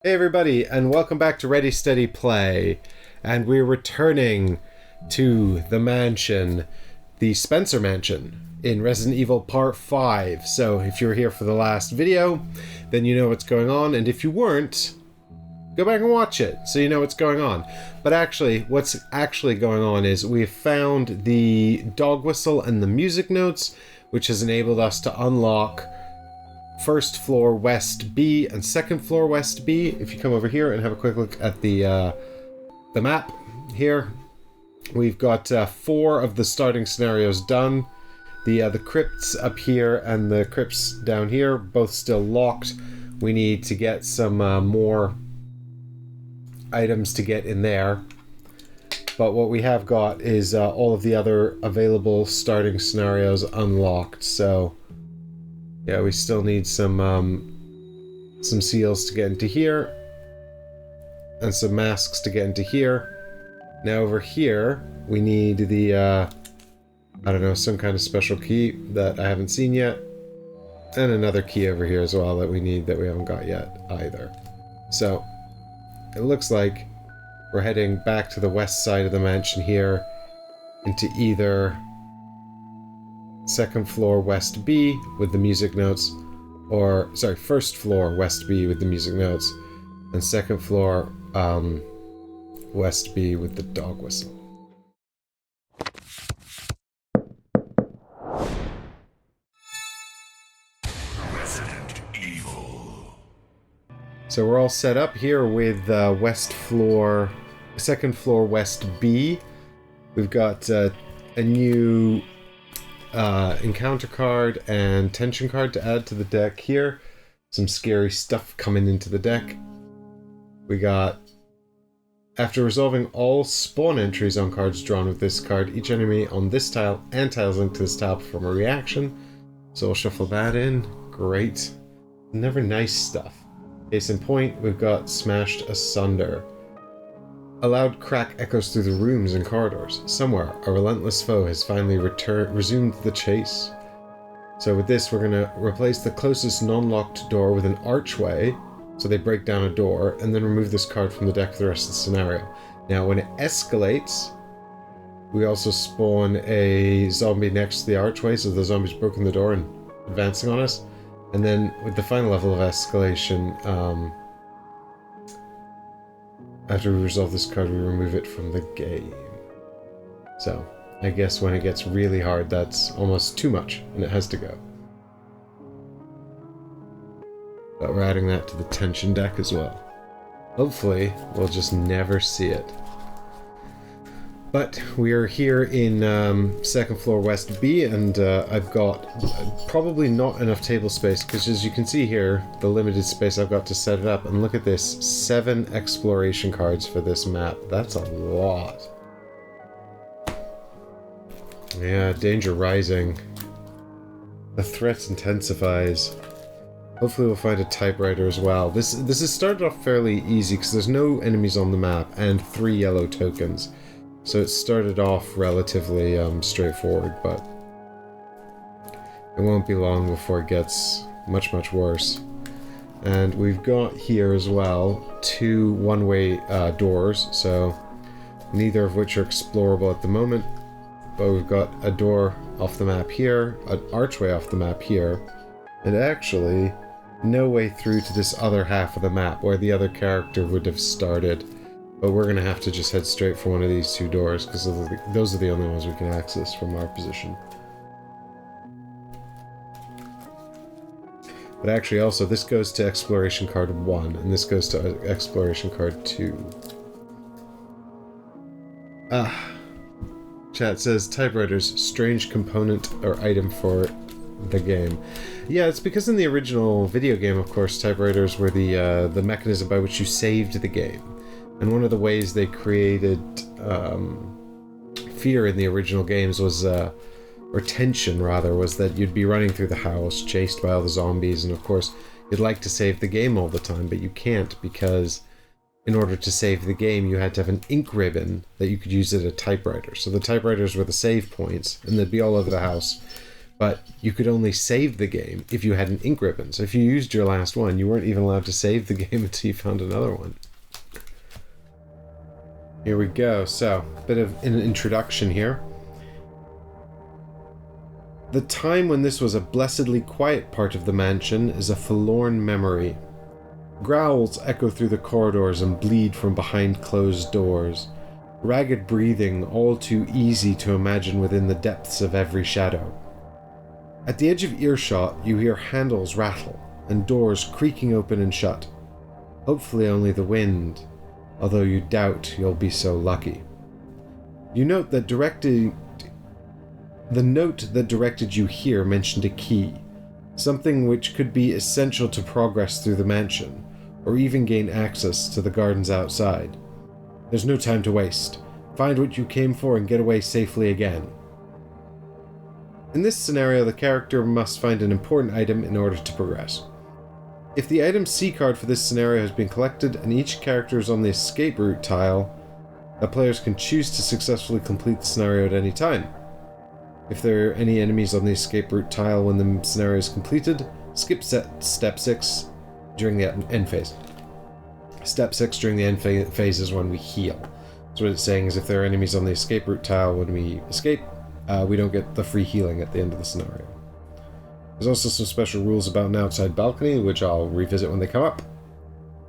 Hey everybody, and welcome back to Ready Steady Play. And we're returning to the mansion, the Spencer Mansion, in Resident Evil Part 5. So if you were here for the last video, then you know what's going on, and if you weren't, go back and watch it so you know what's going on. But actually, what's actually going on is we've found the dog whistle and the music notes, which has enabled us to unlock first floor West B and second floor West B. If you come over here and have a quick look at the map here, we've got 4 of the starting scenarios done. The crypts up here and the crypts down here, both still locked. We need to get some more items to get in there. But what we have got is all of the other available starting scenarios unlocked. So yeah, we still need some seals to get into here, and some masks to get into here. Now over here, we need the, I don't know, some kind of special key that I haven't seen yet, and another key over here as well that we need that we haven't got yet either. So, it looks like we're heading back to the west side of the mansion here, into either second floor West B with the music notes, or sorry, first floor West B with the music notes, and second floor West B with the dog whistle. Resident Evil. So we're all set up here with second floor West B. We've got a new encounter card and tension card to add to the deck here. Some scary stuff coming into the deck. We got, after resolving all spawn entries on cards drawn with this card, each enemy on this tile and tiles linked to this tile perform a reaction. So we'll shuffle that in. Great. Never nice stuff. Case in point, we've got Smashed Asunder. A loud crack echoes through the rooms and corridors. Somewhere, a relentless foe has finally resumed the chase. So with this, we're going to replace the closest non-locked door with an archway, so they break down a door, and then remove this card from the deck for the rest of the scenario. Now, when it escalates, we also spawn a zombie next to the archway, so the zombie's broken the door and advancing on us. And then, with the final level of escalation, after we resolve this card, we remove it from the game. So, I guess when it gets really hard, that's almost too much, and it has to go. But we're adding that to the tension deck as well. Hopefully, we'll just never see it. But we are here in second floor West B, and I've got probably not enough table space, because as you can see here, the limited space I've got to set it up, and look at this, 7 exploration cards for this map. That's a lot. Yeah, danger rising. The threat intensifies. Hopefully we'll find a typewriter as well. This has started off fairly easy, because there's no enemies on the map, and 3 yellow tokens. So it started off relatively straightforward, but it won't be long before it gets much, much worse. And we've got here as well 2 one-way doors, so neither of which are explorable at the moment. But we've got a door off the map here, an archway off the map here, and actually no way through to this other half of the map where the other character would have started. But we're going to have to just head straight for one of these 2 doors, because those are the only ones we can access from our position. But actually also, this goes to Exploration Card 1, and this goes to Exploration Card 2. Chat says, typewriters, strange component or item for the game. Yeah, it's because in the original video game, of course, typewriters were the mechanism by which you saved the game. And one of the ways they created fear in the original games was, or tension rather, was that you'd be running through the house, chased by all the zombies, and of course, you'd like to save the game all the time, but you can't, because in order to save the game, you had to have an ink ribbon that you could use as a typewriter. So the typewriters were the save points, and they'd be all over the house. But you could only save the game if you had an ink ribbon. So if you used your last one, you weren't even allowed to save the game until you found another one. Here we go. So, a bit of an introduction here. The time when this was a blessedly quiet part of the mansion is a forlorn memory. Growls echo through the corridors and bleed from behind closed doors. Ragged breathing, all too easy to imagine within the depths of every shadow. At the edge of earshot, you hear handles rattle and doors creaking open and shut. Hopefully only the wind, although you doubt you'll be so lucky. You note that the note that directed you here mentioned a key, something which could be essential to progress through the mansion, or even gain access to the gardens outside. There's no time to waste. Find what you came for and get away safely again. In this scenario, the character must find an important item in order to progress. If the item C card for this scenario has been collected and each character is on the escape route tile, the players can choose to successfully complete the scenario at any time. If there are any enemies on the escape route tile when the scenario is completed, skip step 6 during the end phase. Step 6 during the end phase is when we heal. So what it's saying is if there are enemies on the escape route tile when we escape, we don't get the free healing at the end of the scenario. There's also some special rules about an outside balcony, which I'll revisit when they come up.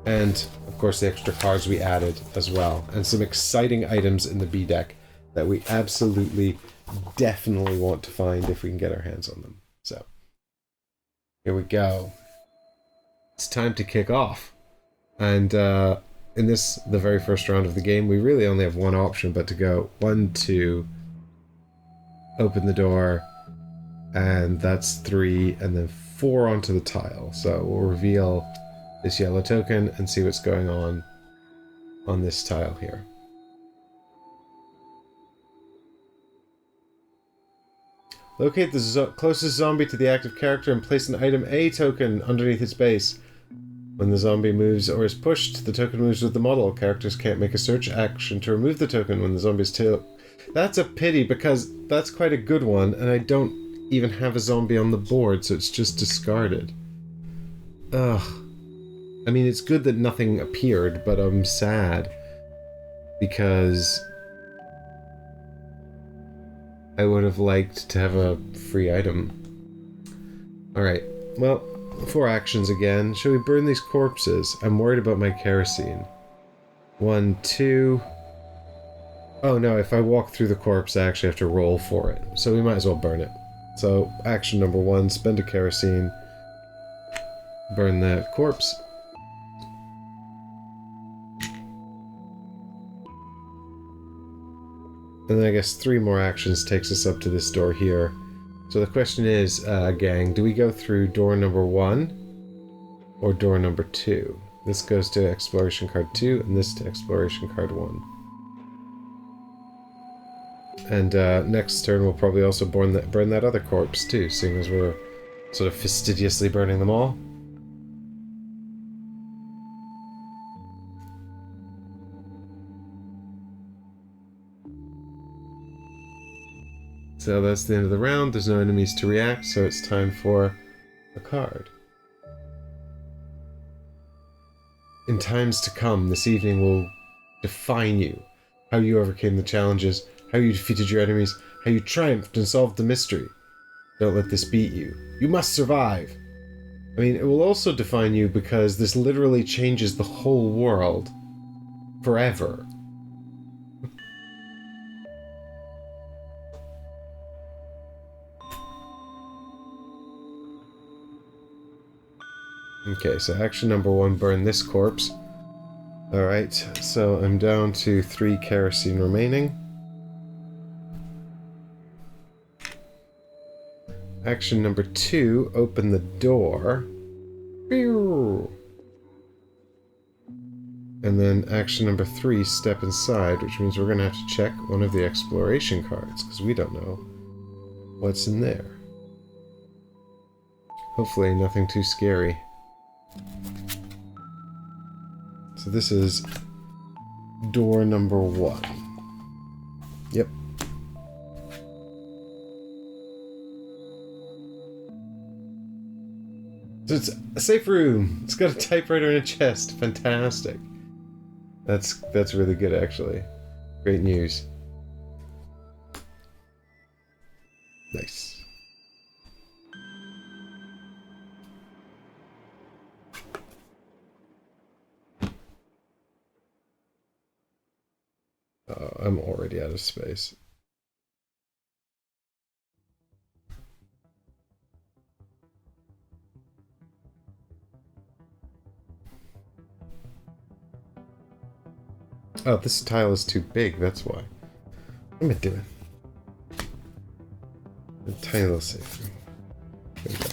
And, of course, the extra cards we added as well. And some exciting items in the B deck that we absolutely, definitely want to find if we can get our hands on them. So, here we go. It's time to kick off. And in this, the very first round of the game, we really only have one option but to go 1, 2... open the door, and that's 3, and then 4 onto the tile. So we'll reveal this yellow token and see what's going on this tile here. Locate the closest zombie to the active character and place an item A token underneath its base. When the zombie moves or is pushed, the token moves with the model. Characters can't make a search action to remove the token when the zombie's tail... That's a pity, because that's quite a good one, and I don't even have a zombie on the board, so it's just discarded. Ugh. I mean, it's good that nothing appeared, but I'm sad. Because I would have liked to have a free item. Alright, well, 4 actions again. Shall we burn these corpses? I'm worried about my kerosene. 1, 2... Oh no, if I walk through the corpse, I actually have to roll for it. So we might as well burn it. So, action number 1, spend a kerosene. Burn the corpse. And then I guess 3 more actions takes us up to this door here. So the question is, gang, do we go through door number 1? Or door number 2? This goes to exploration card 2, and this to exploration card 1. And next turn we'll probably also burn that other corpse too, seeing as we're sort of fastidiously burning them all. So that's the end of the round. There's no enemies to react, so it's time for a card. In times to come, this evening will define you. How you overcame the challenges, how you defeated your enemies, how you triumphed and solved the mystery. Don't let this beat you. You must survive. I mean, it will also define you because this literally changes the whole world. Forever. Okay, so action number 1, burn this corpse. Alright, so I'm down to 3 kerosene remaining. Action number 2, open the door. And then action number 3, step inside, which means we're going to have to check one of the exploration cards, because we don't know what's in there. Hopefully nothing too scary. So this is door number 1. Yep. So it's a safe room. It's got a typewriter and a chest. Fantastic. That's really good, actually. Great news. Nice. I'm already out of space. Oh, this tile is too big, that's why. What am I doing? A tiny little safe room. There we go.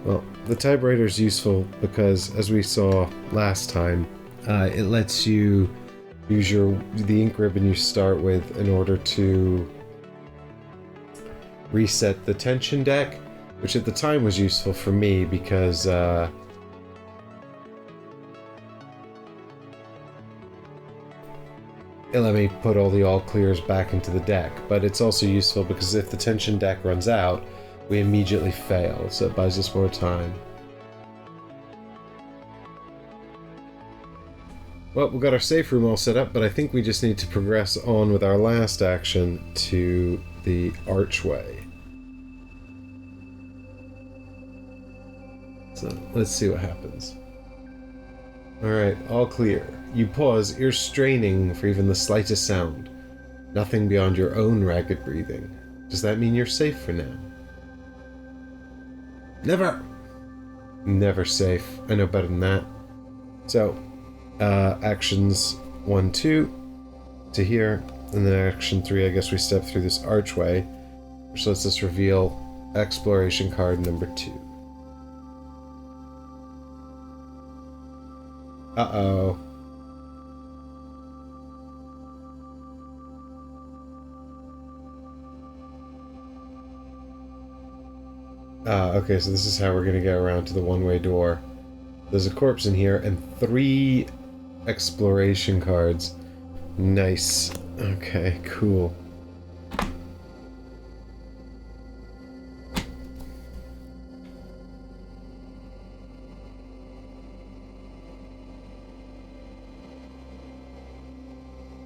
Well, the typewriter is useful because, as we saw last time, it lets you use the ink ribbon you start with in order to reset the tension deck, which at the time was useful for me because it let me put all the all clears back into the deck. But it's also useful because if the tension deck runs out, we immediately fail, so it buys us more time. Well, we've got our safe room all set up, but I think we just need to progress on with our last action to the archway. So, let's see what happens. Alright, all clear. You pause, ears straining for even the slightest sound. Nothing beyond your own ragged breathing. Does that mean you're safe for now? Never! Never safe. I know better than that. So, actions 1, 2 to here, and then action 3, I guess we step through this archway, which lets us reveal exploration card number 2. Uh-oh. Okay, so this is how we're gonna get around to the one-way door. There's a corpse in here, and 3 exploration cards. Nice. Okay, cool.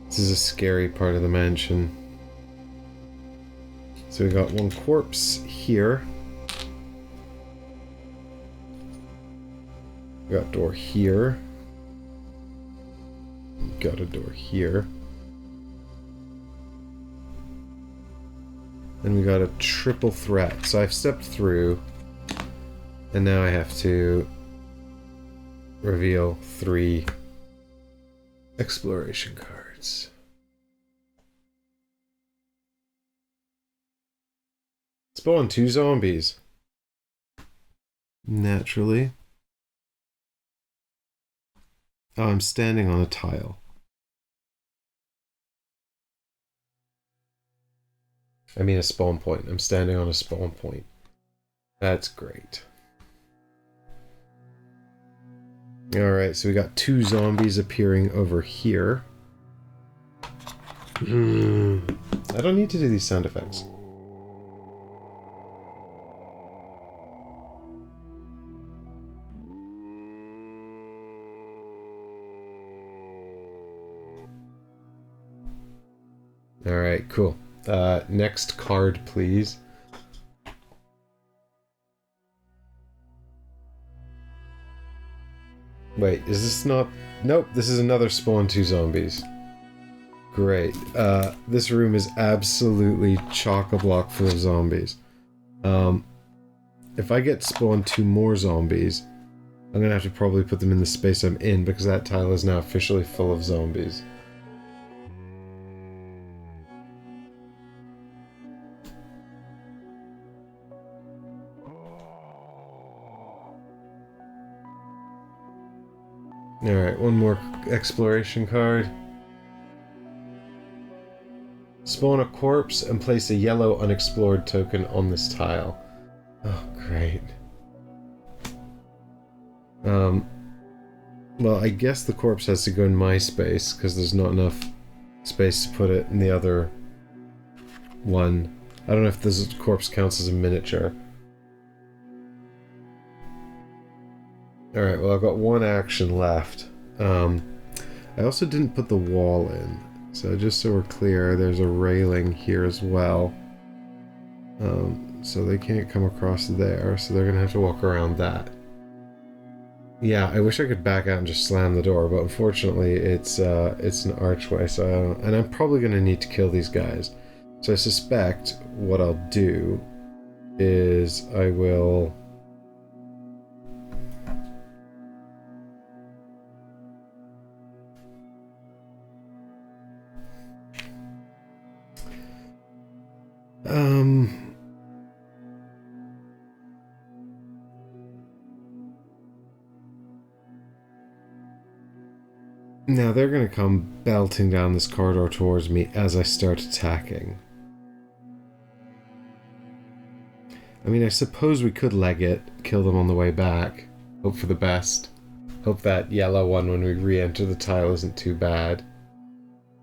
This is a scary part of the mansion. So we got 1 corpse here. We got a door here. Got a door here. And we got a triple threat. So I've stepped through, and now I have to reveal 3 exploration cards. Spawn 2 zombies. Naturally. Oh, I'm standing on a tile. I mean a spawn point. I'm standing on a spawn point. That's great. Alright, so we got 2 zombies appearing over here. I don't need to do these sound effects. Alright, cool. Next card, please. Wait, is this not... Nope, this is another spawn 2 zombies. Great. This room is absolutely chock-a-block full of zombies. If I get spawned 2 more zombies, I'm gonna have to probably put them in the space I'm in, because that tile is now officially full of zombies. Alright, 1 more exploration card. Spawn a corpse and place a yellow unexplored token on this tile. Oh, great. Well, I guess the corpse has to go in my space, because there's not enough space to put it in the other one. I don't know if this corpse counts as a miniature. Alright, well I've got one action left. I also didn't put the wall in. So just so we're clear, there's a railing here as well. So they can't come across there, so they're going to have to walk around that. Yeah, I wish I could back out and just slam the door, but unfortunately it's an archway, so and I'm probably going to need to kill these guys. So I suspect what I'll do is I will... Now they're going to come belting down this corridor towards me as I start attacking. I mean, I suppose we could leg it, kill them on the way back, hope for the best. Hope that yellow one when we re-enter the tile isn't too bad.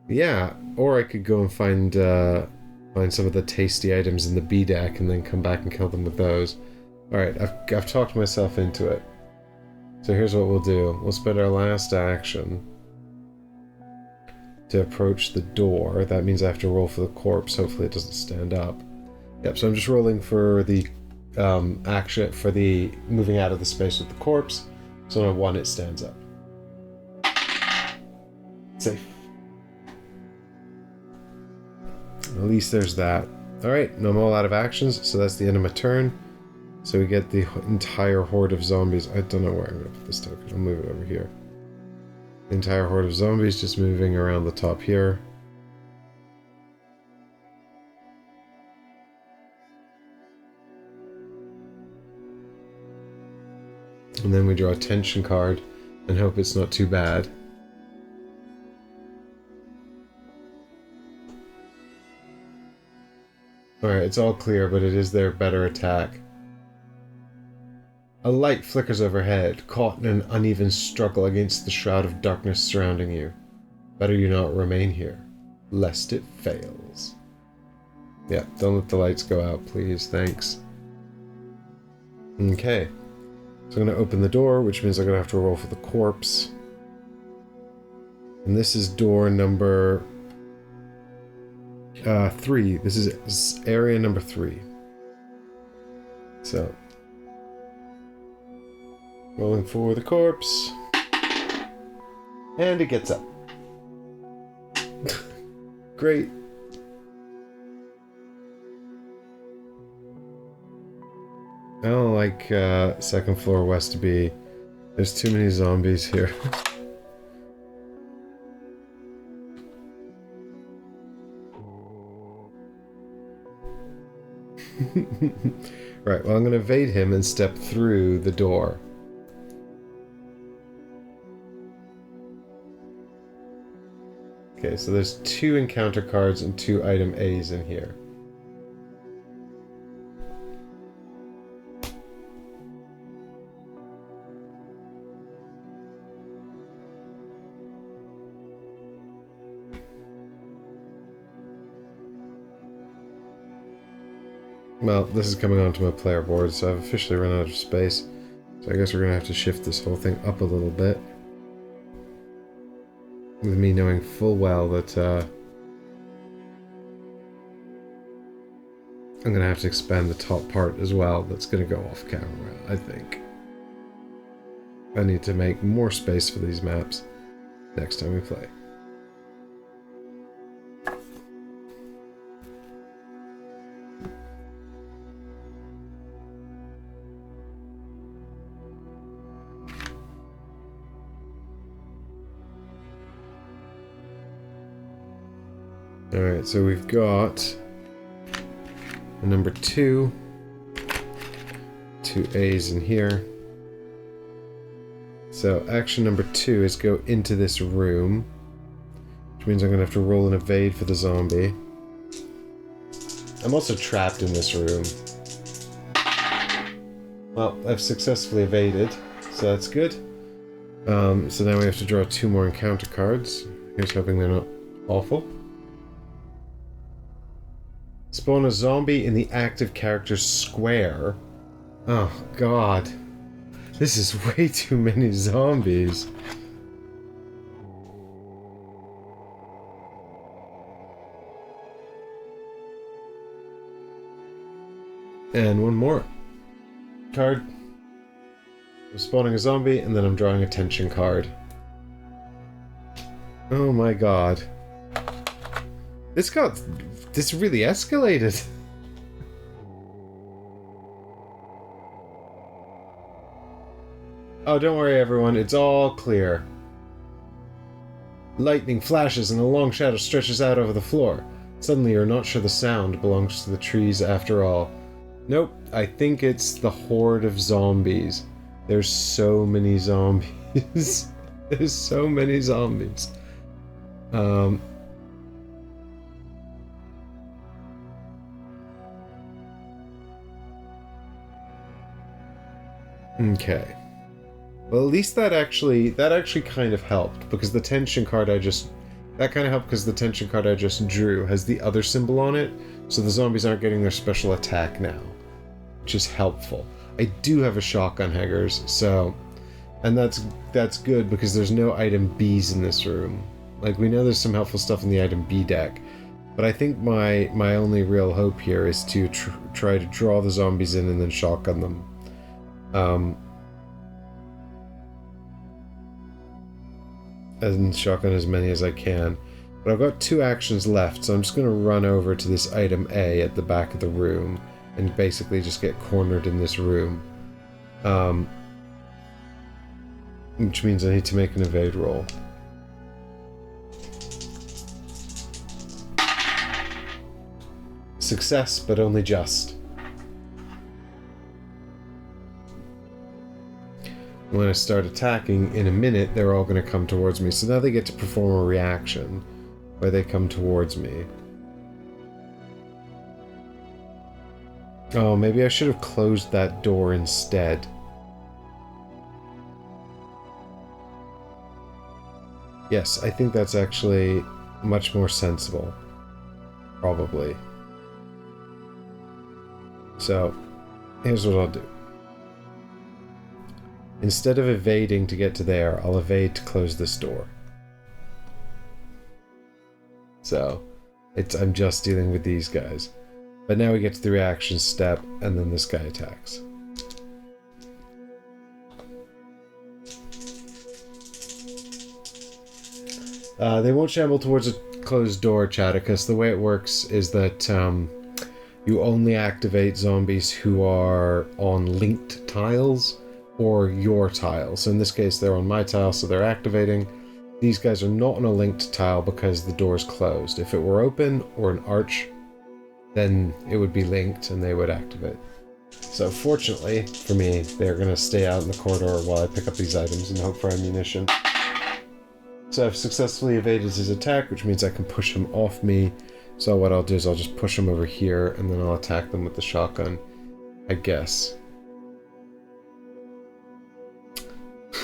Yeah, or I could go and find some of the tasty items in the B deck and then come back and kill them with those. Alright, I've talked myself into it. So here's what we'll do. We'll spend our last action to approach the door. That means I have to roll for the corpse. Hopefully it doesn't stand up. Yep, so I'm just rolling for the action, for the moving out of the space with the corpse. So on a 1 it stands up. Safe. At least there's that. Alright, no more out of actions, so that's the end of my turn. So we get the entire horde of zombies. I don't know where I'm going to put this token. I'll move it over here. The entire horde of zombies just moving around the top here. And then we draw a tension card and hope it's not too bad. Alright, it's all clear, but it is their better attack. A light flickers overhead, caught in an uneven struggle against the shroud of darkness surrounding you. Better you not remain here, lest it fails. Yeah, don't let the lights go out, please. Thanks. Okay. So I'm going to open the door, which means I'm going to have to roll for the corpse. And this is door number 3. This is area number 3. So, rolling for the corpse. And it gets up. Great. I don't like second floor west to be. There's too many zombies here. Right, well I'm going to evade him and step through the door. Okay, so there's 2 encounter cards and 2 item A's in here. Well, this is coming onto my player board, so I've officially run out of space. So I guess we're going to have to shift this whole thing up a little bit. With me knowing full well that I'm going to have to expand the top part as well. That's going to go off camera, I think. I need to make more space for these maps next time we play. Alright, so we've got a number 2, 2 A's in here. So action number 2 is go into this room, which means I'm going to have to roll an evade for the zombie. I'm also trapped in this room. Well, I've successfully evaded, so that's good. So now we have to draw 2 more encounter cards. Here's hoping they're not Awful. Spawn a zombie in the active character's square. Oh, God. This is way too many zombies. And one more card. I'm spawning a zombie, and then I'm drawing a tension card. Oh my god. This really escalated. Oh, don't worry everyone, it's all clear. Lightning flashes and a long shadow stretches out over the floor. Suddenly you're not sure the sound belongs to the trees after all. Nope, I think it's the horde of zombies. There's so many zombies. There's so many zombies. Okay. Well, at least that actually kind of helped, because the tension card that kind of helped because the tension card I just drew has the other symbol on it, so the zombies aren't getting their special attack now, which is helpful. I do have a shotgun haggers, so, and that's good because there's no item Bs in this room. Like, we know there's some helpful stuff in the item B deck, but I think my only real hope here is to try to draw the zombies in and then shotgun them. And shotgun as many as I can. But I've got 2 actions left, so I'm just going to run over to this item A at the back of the room and basically just get cornered in this room. Which means I need to make an evade roll. Success, but only just. When I start attacking, in a minute, they're all going to come towards me. So now they get to perform a reaction where they come towards me. Oh, maybe I should have closed that door instead. Yes, I think that's actually much more sensible. Probably. So, here's what I'll do. Instead of evading to get to there, I'll evade to close this door. So, I'm just dealing with these guys. But now we get to the reaction step, and then this guy attacks. They won't shamble towards a closed door, Chadicus. The way it works is that you only activate zombies who are on linked tiles, or your tile. So in this case, they're on my tile, so they're activating. These guys are not on a linked tile because the door's closed. If it were open, or an arch, then it would be linked and they would activate. So fortunately, for me, they're going to stay out in the corridor while I pick up these items and hope for ammunition. So I've successfully evaded his attack, which means I can push him off me. So what I'll do is I'll just push him over here, and then I'll attack them with the shotgun, I guess.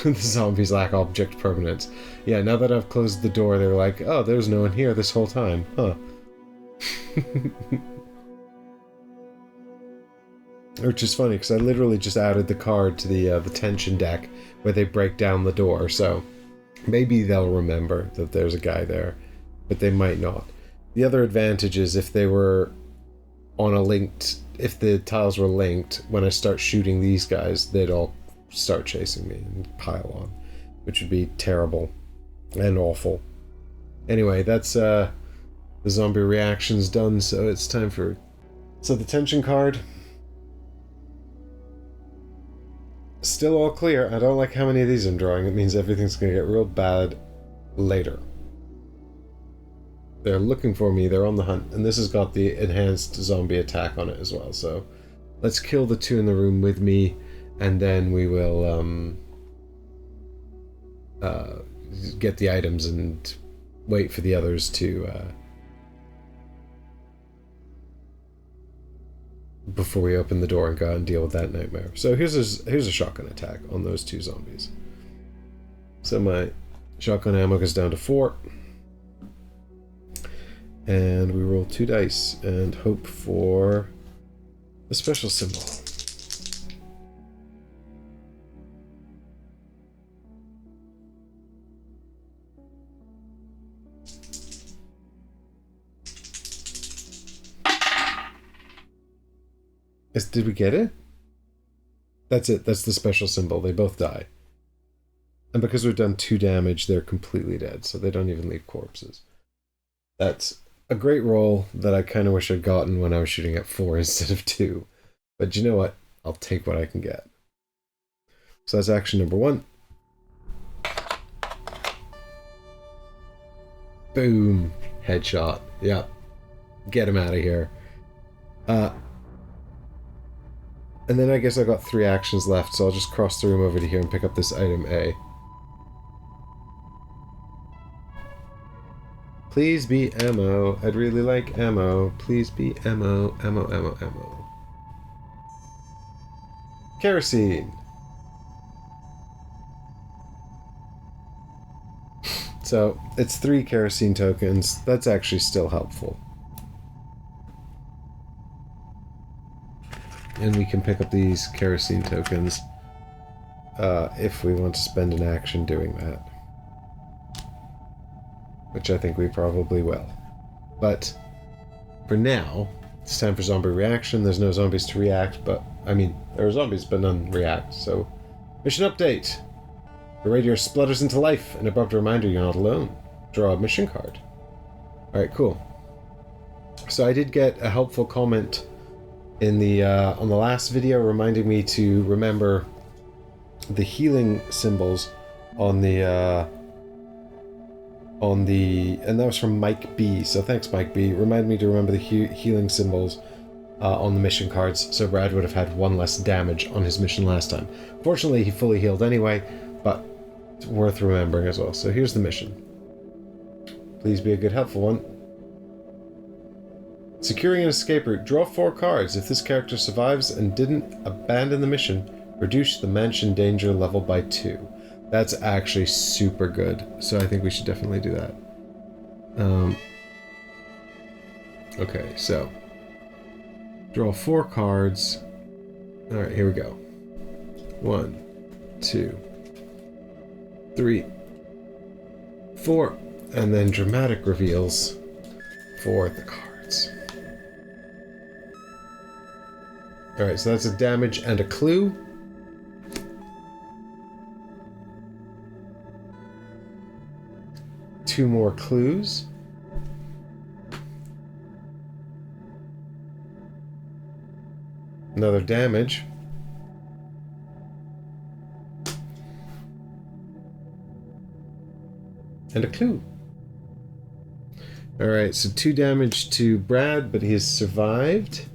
The zombies lack object permanence. Yeah, now that I've closed the door, they're like, oh, there's no one here this whole time, huh? Which is funny, because I literally just added the card to the tension deck where they break down the door, so maybe they'll remember that there's a guy there, but they might not. The other advantage is if they were on a linked... If the tiles were linked, when I start shooting these guys, they'd all start chasing me and pile on, which would be terrible and awful. Anyway, that's the zombie reaction's done, so it's time for... So the tension card... Still all clear. I don't like how many of these I'm drawing. It means everything's going to get real bad later. They're looking for me. They're on the hunt. And this has got the enhanced zombie attack on it as well. So let's kill the 2 in the room with me. And then we will get the items and wait for the others to... before we open the door and go out and deal with that nightmare. So here's a shotgun attack on those 2 zombies. So my shotgun ammo goes down to 4. And we roll 2 dice and hope for a special symbol. Did we get it? That's it. That's the special symbol. They both die. And because we've done 2 damage, they're completely dead, so they don't even leave corpses. That's a great roll that I kind of wish I'd gotten when I was shooting at 4 instead of 2. But you know what? I'll take what I can get. So that's action number 1. Boom. Headshot. Yep. Get him out of here. And then I guess I got 3 actions left, so I'll just cross the room over to here and pick up this item A. Please be ammo. I'd really like ammo. Please be ammo, ammo, ammo, ammo. Kerosene. So, it's 3 kerosene tokens. That's actually still helpful. And we can pick up these kerosene tokens if we want to spend an action doing that. Which I think we probably will. But for now, it's time for zombie reaction. There's no zombies to react, but I mean, there are zombies, but none react. So, mission update. The radio splutters into life, an abrupt reminder you're not alone. Draw a mission card. Alright, cool. So I did get a helpful comment in the on the last video reminding me to remember the healing symbols on the and that was from Mike B. So thanks, Mike B. Remind me to remember the healing symbols on the mission cards, so Brad would have had 1 less damage on his mission last time. Fortunately, he fully healed anyway, but it's worth remembering as well. So here's the mission. Please be a good, helpful one. Securing an escape route. Draw 4 cards. If this character survives and didn't abandon the mission, reduce the mansion danger level by 2. That's actually super good. So I think we should definitely do that. Okay, so draw 4 cards. Alright, here we go. 1, 2, 3, 4. And then dramatic reveals for the cards. Alright, so that's a damage and a clue. Two more clues. Another damage. And a clue. Alright, so 2 damage to Brad, but he has survived.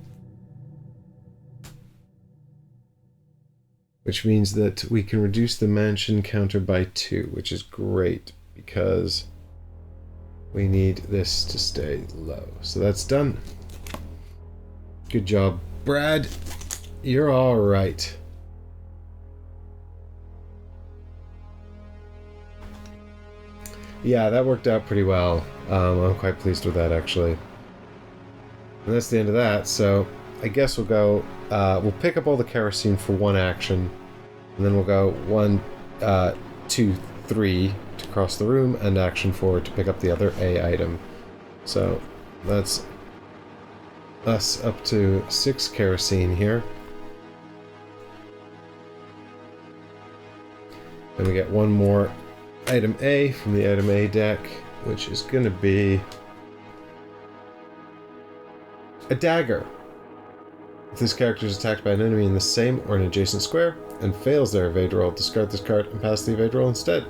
Which means that we can reduce the mansion counter by 2, which is great, because we need this to stay low. So that's done. Good job, Brad. You're alright. Yeah, that worked out pretty well. I'm quite pleased with that, actually. And that's the end of that, so I guess we'll go... we'll pick up all the kerosene for 1 action, and then we'll go 1, 2, 3 to cross the room, and action 4 to pick up the other A item. So that's us up to 6 kerosene here. Then we get 1 more item A from the item A deck, which is going to be a dagger. If this character is attacked by an enemy in the same or an adjacent square and fails their evade roll, discard this card and pass the evade roll instead.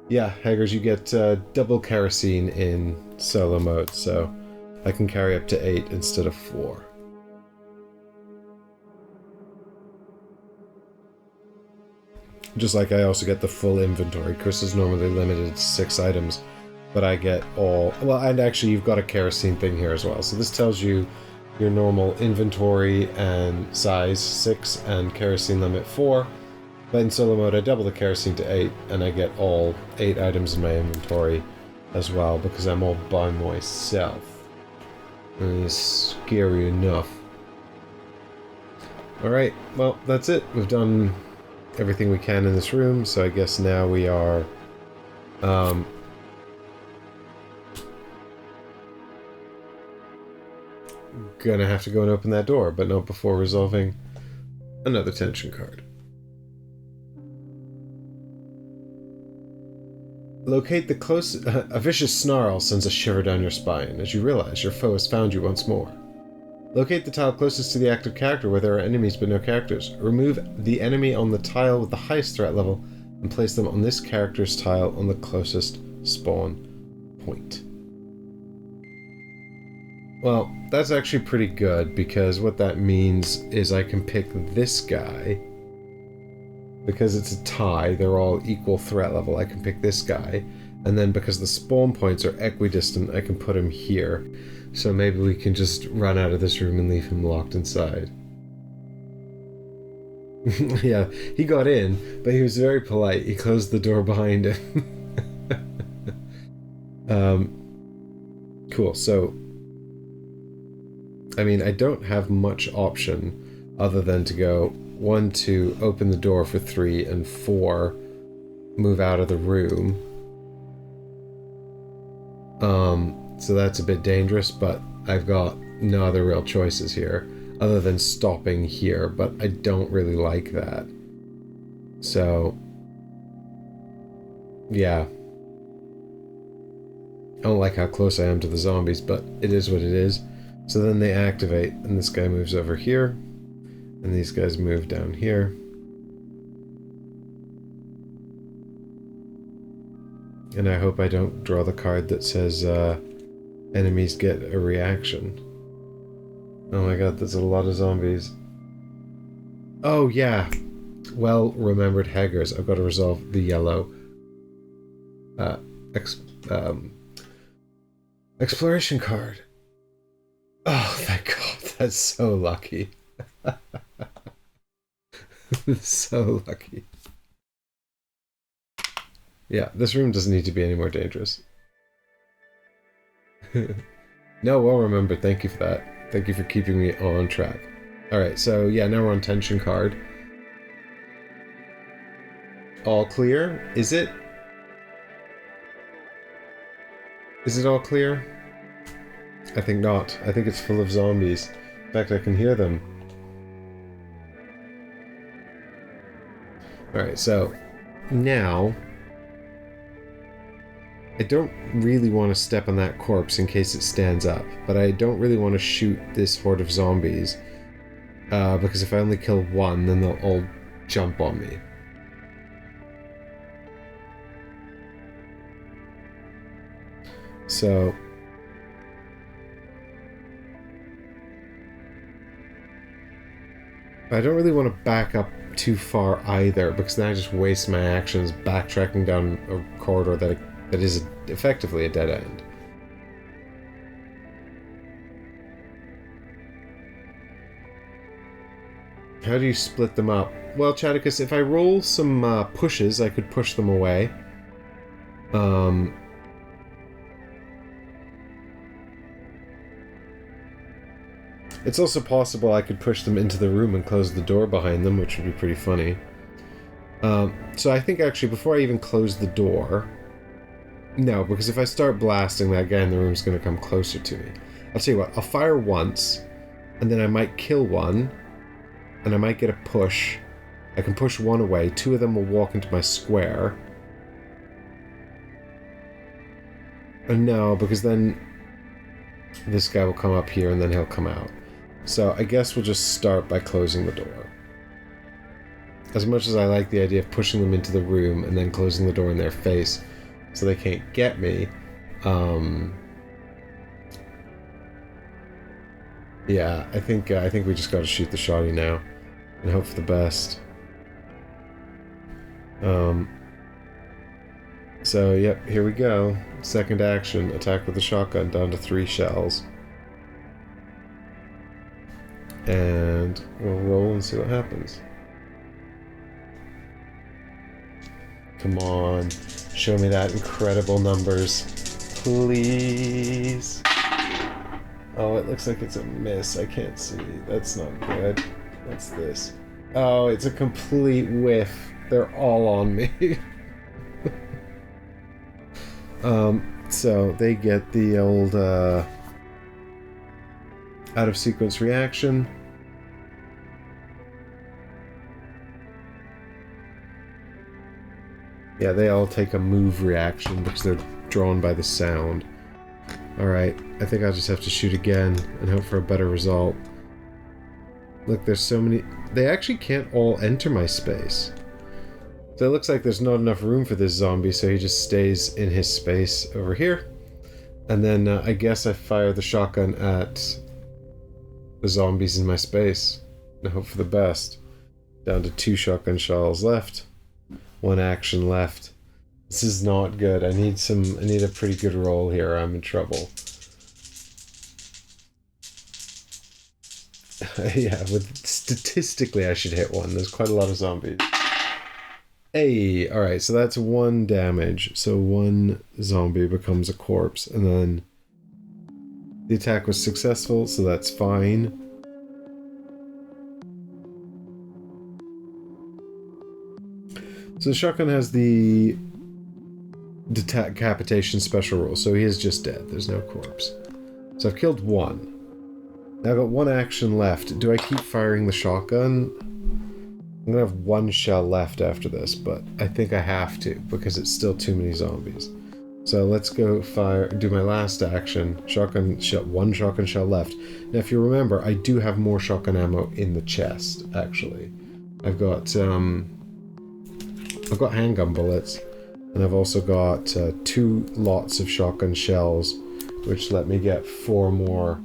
Yeah, Haggers, you get double kerosene in solo mode, so I can carry up to 8 instead of 4. Just like I also get the full inventory. Chris is normally limited to 6 items, but I get all... Well, and actually you've got a kerosene thing here as well. So this tells you your normal inventory and size 6 and kerosene limit 4. But in solo mode I double the kerosene to 8 and I get all 8 items in my inventory as well, because I'm all by myself. And it's scary enough. Alright, well, that's it. We've done everything we can in this room, so I guess now we are... gonna have to go and open that door, but not before resolving another tension card. Locate the closest... a vicious snarl sends a shiver down your spine as you realize your foe has found you once more. Locate the tile closest to the active character where there are enemies but no characters. Remove the enemy on the tile with the highest threat level and place them on this character's tile on the closest spawn point. Well, that's actually pretty good, because what that means is I can pick this guy. Because it's a tie, they're all equal threat level, I can pick this guy. And then because the spawn points are equidistant, I can put him here. So maybe we can just run out of this room and leave him locked inside. Yeah, he got in, but he was very polite. He closed the door behind him. Cool, so... I mean, I don't have much option other than to go 1, 2, open the door for 3, and 4, move out of the room. So that's a bit dangerous, but I've got no other real choices here other than stopping here, but I don't really like that. So, yeah. I don't like how close I am to the zombies, but it is what it is. So then they activate, and this guy moves over here, and these guys move down here. And I hope I don't draw the card that says, enemies get a reaction. Oh my god, there's a lot of zombies. Oh yeah! Well-remembered haggers. I've got to resolve the yellow. Exploration card. Oh, thank god, that's so lucky. So lucky. Yeah, this room doesn't need to be any more dangerous. No, well remembered, thank you for that. Thank you for keeping me on track. Alright, so yeah, now we're on tension card. All clear? Is it? Is it all clear? I think not. I think it's full of zombies. In fact, I can hear them. Alright, so now I don't really want to step on that corpse in case it stands up, but I don't really want to shoot this horde of zombies because if I only kill one, then they'll all jump on me. So I don't really want to back up too far either, because then I just waste my actions backtracking down a corridor that is effectively a dead end. How do you split them up? Well, Chadicus, if I roll some pushes, I could push them away. It's also possible I could push them into the room and close the door behind them, which would be pretty funny. So I think actually before I even close the door... No, because if I start blasting that guy in the room, is going to come closer to me. I'll tell you what, I'll fire once, and then I might kill one, and I might get a push. I can push one away, 2 of them will walk into my square. And no, because then this guy will come up here and then he'll come out. So I guess we'll just start by closing the door. As much as I like the idea of pushing them into the room and then closing the door in their face so they can't get me, yeah, I think we just gotta shoot the shotty now and hope for the best. So yep, here we go. Second action, attack with the shotgun down to 3 shells. And we'll roll and see what happens. Come on, show me that incredible numbers. please. Oh, it looks like it's a miss. I can't see. That's not good. What's this? Oh, it's a complete whiff. They're all on me. So they get the old out of sequence reaction. Yeah, they all take a move reaction because they're drawn by the sound. Alright, I think I'll just have to shoot again and hope for a better result. Look, there's so many... They actually can't all enter my space. So it looks like there's not enough room for this zombie, so he just stays in his space over here. And then I guess I fire the shotgun at the zombies in my space and hope for the best. Down to 2 shotgun shells left. 1 action left. This is not good. I need a pretty good roll here. I'm in trouble. Yeah, statistically I should hit 1. There's quite a lot of zombies. Hey, alright, so that's 1 damage. So 1 zombie becomes a corpse, and then the attack was successful, so that's fine. So the shotgun has the decapitation special rule, so he is just dead. There's no corpse. So I've killed 1. Now I've got 1 action left. Do I keep firing the shotgun? I'm gonna have 1 shell left after this, but I think I have to, because it's still too many zombies. So let's go do my last action. Shotgun shell, 1 shotgun shell left. Now if you remember, I do have more shotgun ammo in the chest, actually. I've got handgun bullets, and I've also got 2 lots of shotgun shells, which let me get 4 more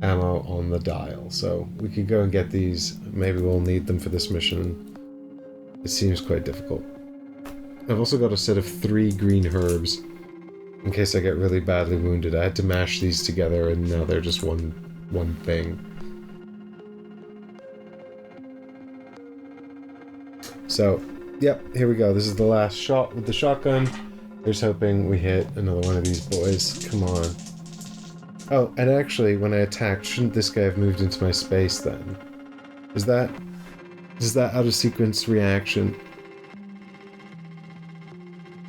ammo on the dial. So we could go and get these. Maybe we'll need them for this mission. It seems quite difficult. I've also got a set of 3 green herbs in case I get really badly wounded. I had to mash these together, and now they're just one thing. So, yep, here we go. This is the last shot with the shotgun. Here's hoping we hit another one of these boys. Come on. Oh, and actually, when I attacked, shouldn't this guy have moved into my space then? Does that out of sequence reaction?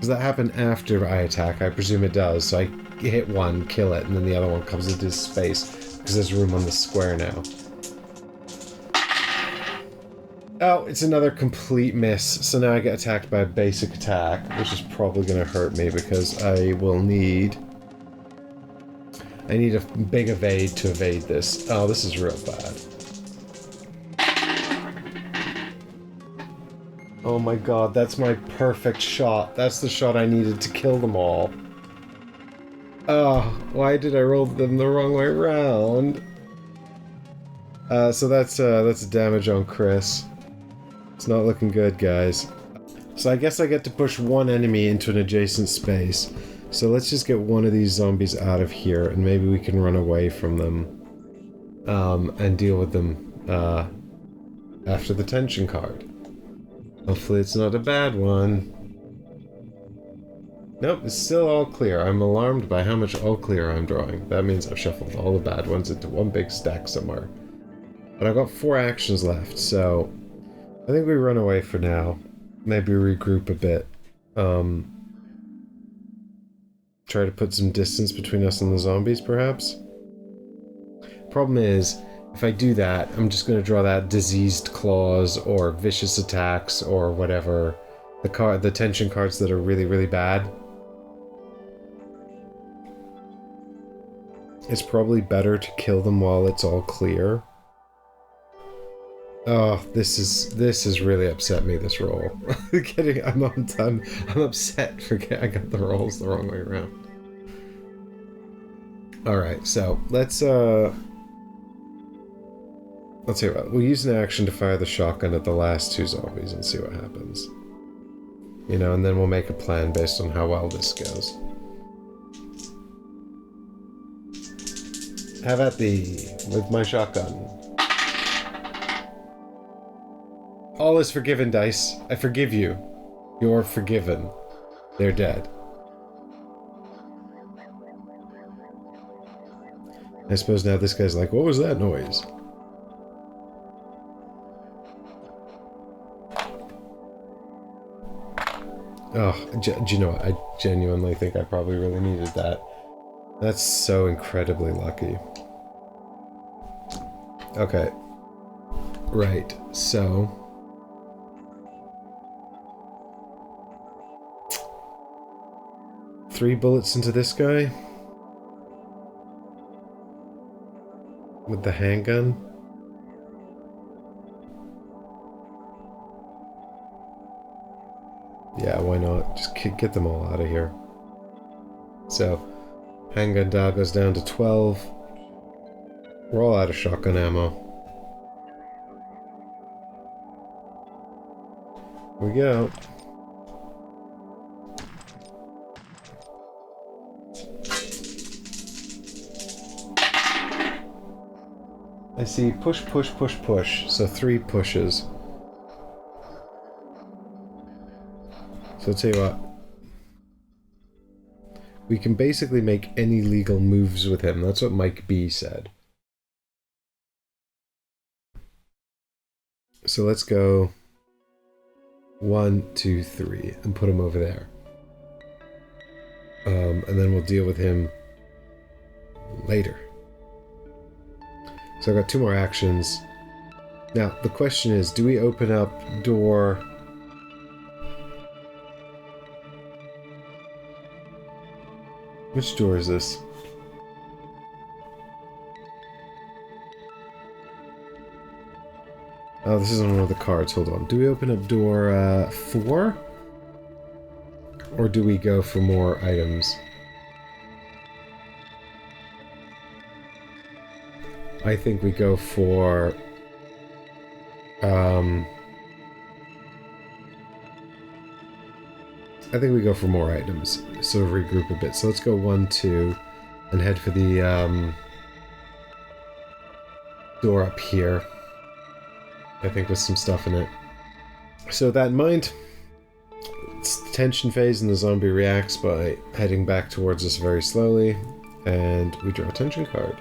Does that happen after I attack? I presume it does. So I hit 1, kill it, and then the other one comes into his space because there's room on the square now. Oh, it's another complete miss. So now I get attacked by a basic attack, which is probably going to hurt me because I need a big evade to evade this. Oh, this is real bad. Oh my god, that's my perfect shot. That's the shot I needed to kill them all. Oh, why did I roll them the wrong way around? So that's damage on Chris. It's not looking good, guys. So I guess I get to push 1 enemy into an adjacent space. So let's just get 1 of these zombies out of here, and maybe we can run away from them. And deal with them, after the tension card. Hopefully it's not a bad one. Nope, it's still all clear. I'm alarmed by how much all clear I'm drawing. That means I've shuffled all the bad ones into one big stack somewhere. But I've got 4 actions left, so I think we run away for now. Maybe regroup a bit. Try to put some distance between us and the zombies, perhaps? Problem is, if I do that, I'm just going to draw that diseased claws or vicious attacks or whatever. The tension cards that are really, really bad. It's probably better to kill them while it's all clear. Oh, this has really upset me, this roll. I'm upset for I got the rolls the wrong way around. Alright, so let's tell you what, we'll use an action to fire the shotgun at the last 2 zombies and see what happens. You know, and then we'll make a plan based on how well this goes. Have at thee with my shotgun. All is forgiven, dice. I forgive you. You're forgiven. They're dead. I suppose now this guy's like, what was that noise? Oh, do you know what? I genuinely think I probably really needed that. That's so incredibly lucky. Okay. Right, so... Three bullets into this guy? With the handgun? Yeah, why not? Just get them all out of here. So, handgun dial goes down to 12. We're all out of shotgun ammo. Here we go. I see push, push, push, push. So 3 pushes. So I'll tell you what. We can basically make any legal moves with him. That's what Mike B said. So let's go 1, 2, 3 and put him over there. And then we'll deal with him later. So I've got 2 more actions. Now, the question is, do we open up door... Which door is this? Oh, this is on one of the cards. Hold on. Do we open up door 4? Or do we go for more items? I think we go for... I think we go for more items. Sort of regroup a bit. So let's go 1, 2, and head for the door up here. I think with some stuff in it. So with that in mind, it's the tension phase and the zombie reacts by heading back towards us very slowly, and we draw a tension card.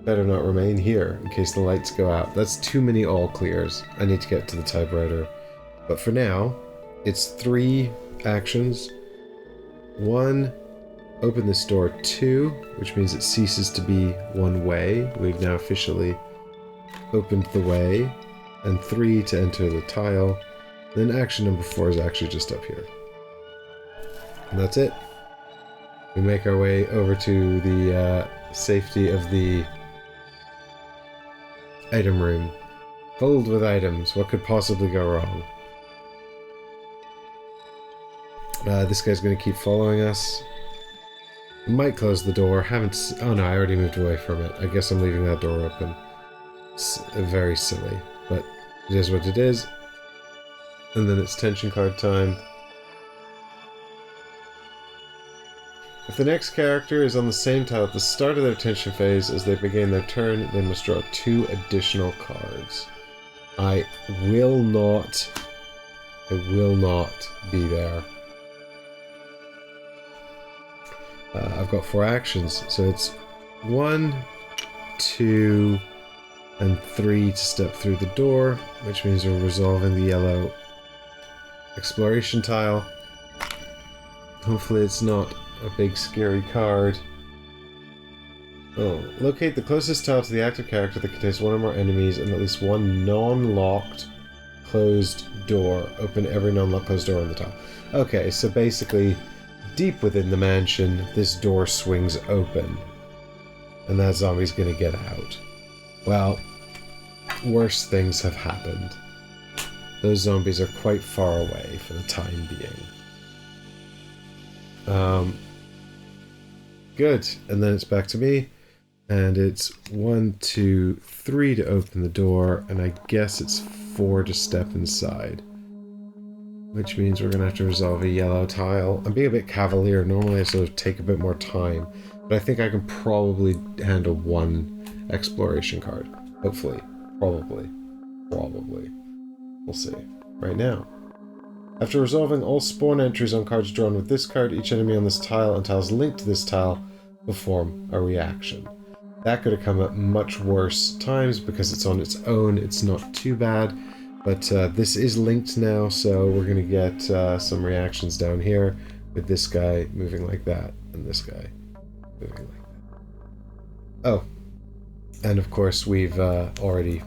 Better not remain here in case the lights go out. That's too many all clears. I need to get to the typewriter. But for now, it's 3 actions. 1, open this door. 2, which means it ceases to be one way. We've now officially opened the way. And 3 to enter the tile. Then action number 4 is actually just up here. And that's it. We make our way over to the safety of the item room. Filled with items. What could possibly go wrong? This guy's going to keep following us. Might close the door. Haven't... Oh no, I already moved away from it. I guess I'm leaving that door open. It's very silly, but it is what it is. And then it's tension card time. If the next character is on the same tile at the start of their tension phase as they begin their turn, they must draw 2 additional cards. I will not be there. I've got 4 actions, so it's 1, 2, and 3 to step through the door, which means we're resolving the yellow exploration tile. Hopefully it's not a big scary card. Oh, locate the closest tile to the active character that contains 1 or more enemies and at least 1 non-locked closed door. Open every non-locked closed door on the tile. Okay, so basically, deep within the mansion, this door swings open. And that zombie's gonna get out. Well, worse things have happened. Those zombies are quite far away for the time being. Good, and then it's back to me, and it's 1, 2, 3 to open the door, and I guess it's 4 to step inside. Which means we're going to have to resolve a yellow tile. I'm being a bit cavalier. Normally I sort of take a bit more time, but I think I can probably handle 1 exploration card. Hopefully. Probably. We'll see. Right now. After resolving all spawn entries on cards drawn with this card, each enemy on this tile and tiles linked to this tile will form a reaction. That could have come at much worse times because it's on its own. It's not too bad, but this is linked now, so we're going to get some reactions down here with this guy moving like that and this guy moving like that. Oh, and of course we've already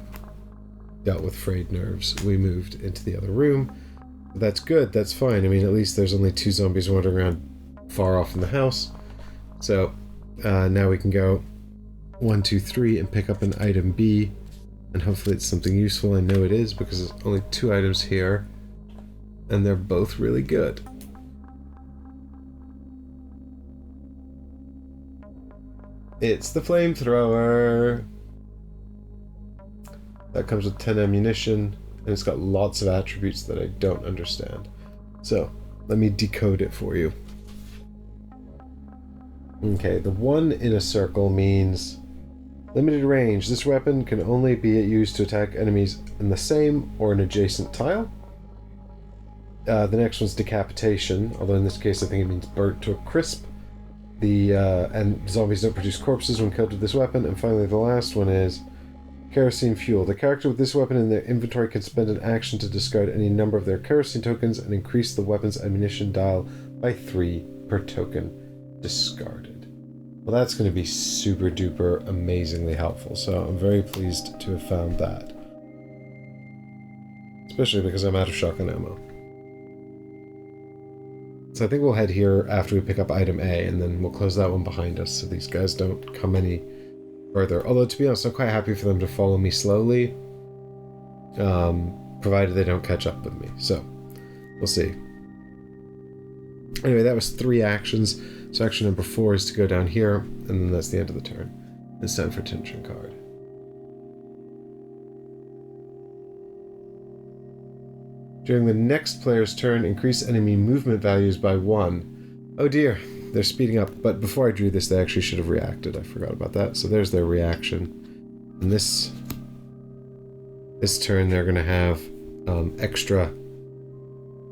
dealt with frayed nerves. We moved into the other room. That's good, that's fine. I mean, at least there's only 2 zombies wandering around far off in the house. So now we can go 1, 2, 3 and pick up an item B, and hopefully it's something useful. I know it is because there's only 2 items here and they're both really good. It's the Flamethrower. That comes with 10 ammunition, and it's got lots of attributes that I don't understand. So, let me decode it for you. Okay, the 1 in a circle means limited range. This weapon can only be used to attack enemies in the same or an adjacent tile. The next one's decapitation, although in this case I think it means burnt to a crisp. And zombies don't produce corpses when killed with this weapon. And finally the last one is kerosene fuel. The character with this weapon in their inventory can spend an action to discard any number of their kerosene tokens and increase the weapon's ammunition dial by 3 per token discarded. Well, that's going to be super duper amazingly helpful, so I'm very pleased to have found that. Especially because I'm out of shotgun ammo. So I think we'll head here after we pick up item A, and then we'll close that one behind us so these guys don't come any further. Although, to be honest, I'm quite happy for them to follow me slowly, provided they don't catch up with me. So, we'll see. Anyway, that was 3 actions. So action number 4 is to go down here, and then that's the end of the turn. It's time for tension card. During the next player's turn, increase enemy movement values by 1. Oh dear, they're speeding up. But before I drew this, they actually should have reacted. I forgot about that. So there's their reaction. And this turn, they're going to have extra.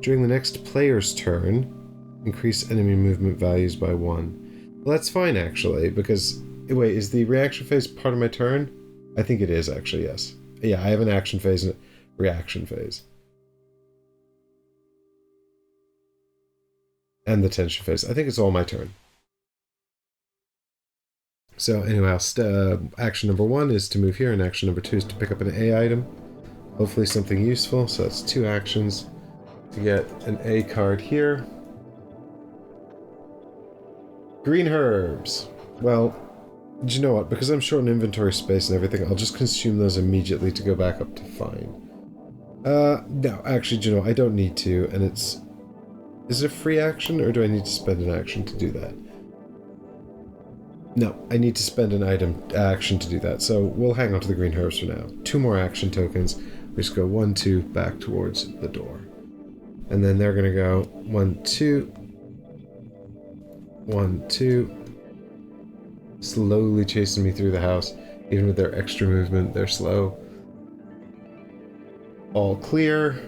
During the next player's turn, increase enemy movement values by 1. Well, that's fine, actually, because... Wait, is the reaction phase part of my turn? I think it is, actually, yes. Yeah, I have an action phase and a reaction phase. And the tension phase. I think it's all my turn. So, anyway, action number 1 is to move here, and action number 2 is to pick up an A item. Hopefully something useful, so that's 2 actions to get an A card here. Green herbs. Well, do you know what? Because I'm short on inventory space and everything, I'll just consume those immediately to go back up to fine. No, actually, do you know, I don't need to, and it's... Is it a free action, or do I need to spend an action to do that? No, I need to spend an action to do that, so we'll hang on to the green herbs for now. 2 more action tokens. We just go 1, 2, back towards the door. And then they're going to go 1, 2... 1, 2... Slowly chasing me through the house. Even with their extra movement, they're slow. All clear.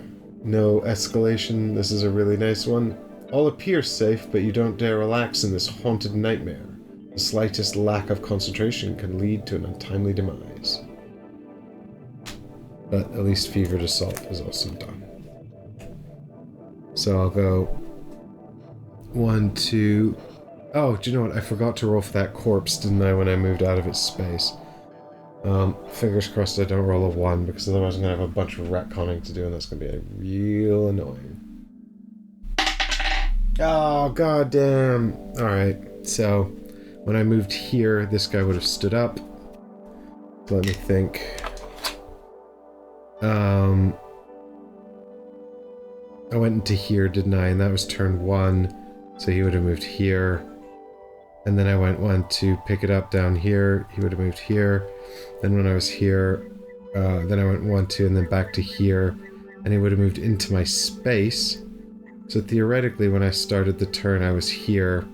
No escalation. This is a really nice one. All appear safe, but you don't dare relax in this haunted nightmare. The slightest lack of concentration can lead to an untimely demise. But at least Fevered Assault is also done. So I'll go 1, 2... Oh, do you know what? I forgot to roll for that corpse, didn't I, when I moved out of its space. Fingers crossed I don't roll a 1, because otherwise I'm going to have a bunch of retconning to do, and that's going to be real annoying. Oh, goddamn. Alright, so when I moved here, this guy would have stood up. So let me think. I went into here, didn't I? And that was turn 1, so he would have moved here. And then I went 1 to pick it up down here. He would have moved here. Then when I was here, then I went 1, 2, and then back to here. And he would have moved into my space. So theoretically, when I started the turn, I was here.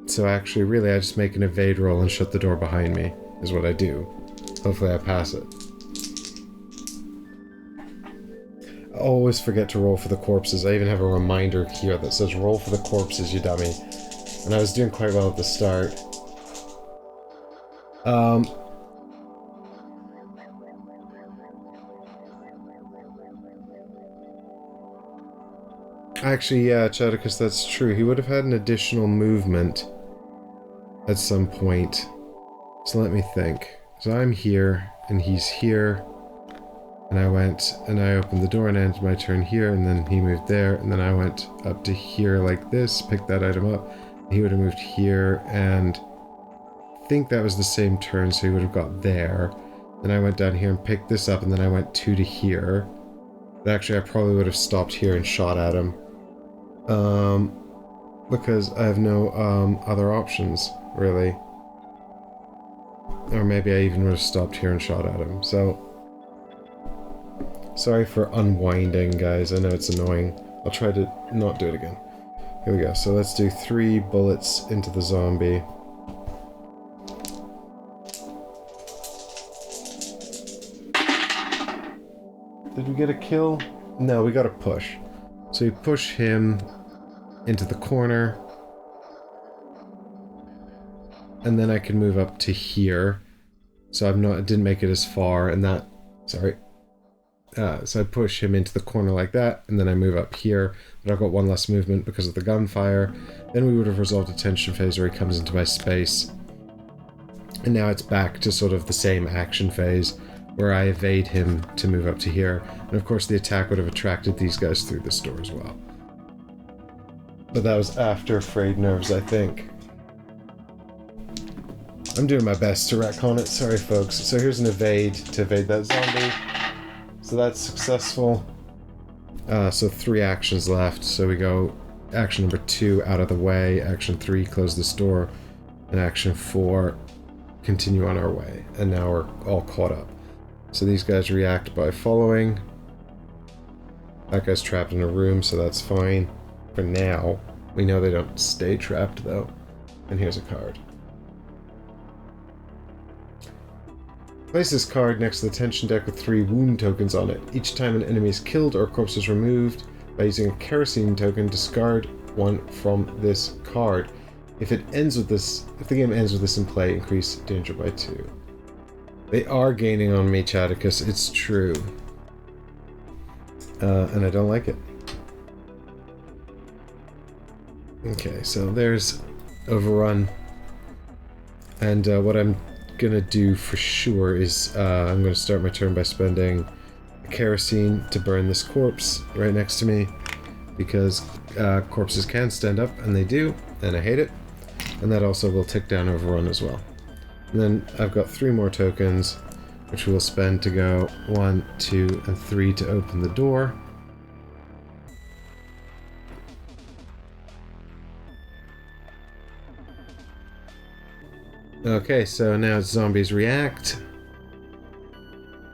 So actually, really, I just make an evade roll and shut the door behind me. is what I do. Hopefully I pass it. I always forget to roll for the corpses. I even have a reminder here that says roll for the corpses, you dummy. And I was doing quite well at the start. Actually, yeah, Chadicus, that's true. He would have had an additional movement at some point. So let me think. So I'm here, and he's here. And I went, and I opened the door and ended my turn here, and then he moved there, and then I went up to here like this, picked that item up. He would have moved here, and I think that was the same turn, so he would have got there. Then I went down here and picked this up, and then I went 2 to here. But actually, I probably would have stopped here and shot at him. Because I have no other options, really. Or maybe I even would have stopped here and shot at him, so... Sorry for unwinding, guys. I know it's annoying. I'll try to not do it again. Here we go. So let's do 3 bullets into the zombie. Did we get a kill? No, we got a push. So we push him into the corner. And then I can move up to here. So I didn't make it as far, and that... Sorry. So I push him into the corner like that, and then I move up here, but I've got 1 less movement because of the gunfire. Then we would have resolved a tension phase where he comes into my space. And now it's back to sort of the same action phase, where I evade him to move up to here. And of course the attack would have attracted these guys through this door as well. But that was after frayed nerves, I think. I'm doing my best to retcon it, sorry folks. So here's an evade to evade that zombie. So that's successful. So 3 actions left. So we go action number 2 out of the way, action 3 close this door, and action 4 continue on our way. And now we're all caught up. So these guys react by following. That guy's trapped in a room, so that's fine. For now, we know they don't stay trapped though. And here's a card. Place this card next to the tension deck with 3 wound tokens on it. Each time an enemy is killed or a corpse is removed, by using a kerosene token, discard 1 from this card. If the game ends with this in play, increase danger by 2. They are gaining on me, Chadicus. It's true. And I don't like it. Okay, so there's Overrun. And what I'm gonna do for sure is I'm gonna start my turn by spending a kerosene to burn this corpse right next to me, because corpses can stand up, and they do, and I hate it. And that also will tick down Overrun as well. And then I've got 3 more tokens, which we'll spend to go 1, 2, and 3 to open the door. Okay, so now zombies react.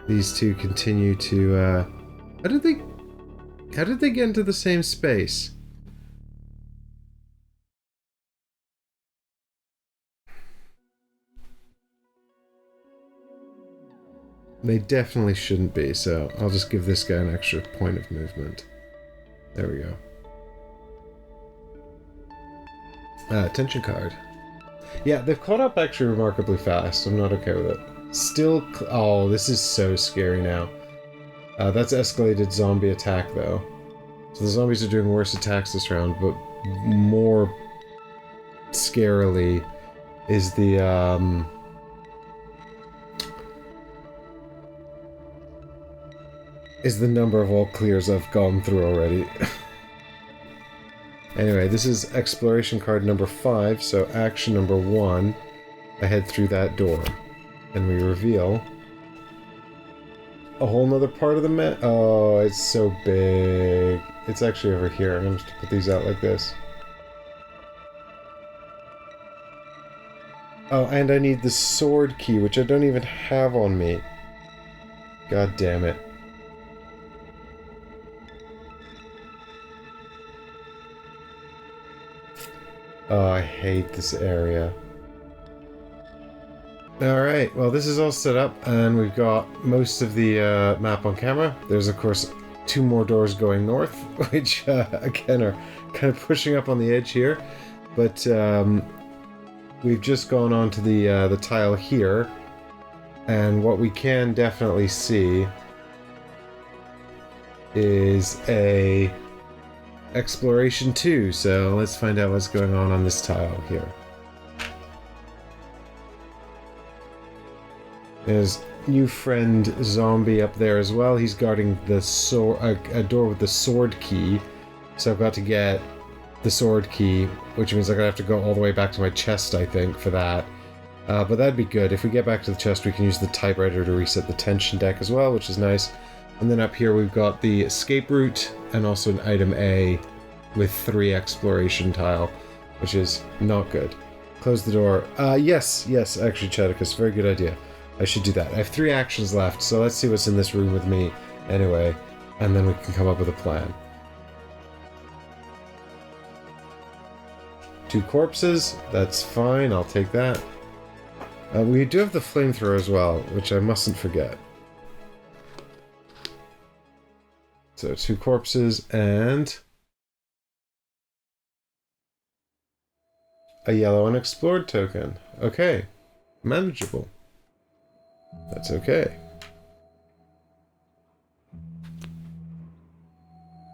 These 2 continue to, how did they get into the same space? They definitely shouldn't be, so I'll just give this guy an extra point of movement. There we go. Attention card. Yeah, they've caught up actually remarkably fast. I'm not okay with it. Still, oh, this is so scary now. That's escalated zombie attack, though. So the zombies are doing worse attacks this round, but more scarily is the, number of all clears I've gone through already. Anyway, this is exploration card number 5, so action number 1, I head through that door. And we reveal a whole nother part of the map. Oh, it's so big. It's actually over here. I'm going to put these out like this. Oh, and I need the sword key, which I don't even have on me. God damn it. Oh, I hate this area. Alright, well this is all set up and we've got most of the map on camera. There's of course 2 more doors going north, which again are kind of pushing up on the edge here. But we've just gone on to the tile here, and what we can definitely see is a exploration 2. So let's find out what's going on this tile here. There's new friend zombie up there as well. He's guarding the a door with the sword key. So I've got to get the sword key, which means I'm gonna have to go all the way back to my chest, I think, for that. But that'd be good. If we get back to the chest, we can use the typewriter to reset the tension deck as well, which is nice. And then up here we've got the escape route and also an item A with 3 exploration tile, which is not good. Close the door. Yes, actually, Chedicus, very good idea. I should do that. I have 3 actions left, so let's see what's in this room with me anyway, and then we can come up with a plan. 2 corpses, that's fine, I'll take that. We do have the flamethrower as well, which I mustn't forget. So 2 corpses and a yellow unexplored token. Okay, manageable. That's okay.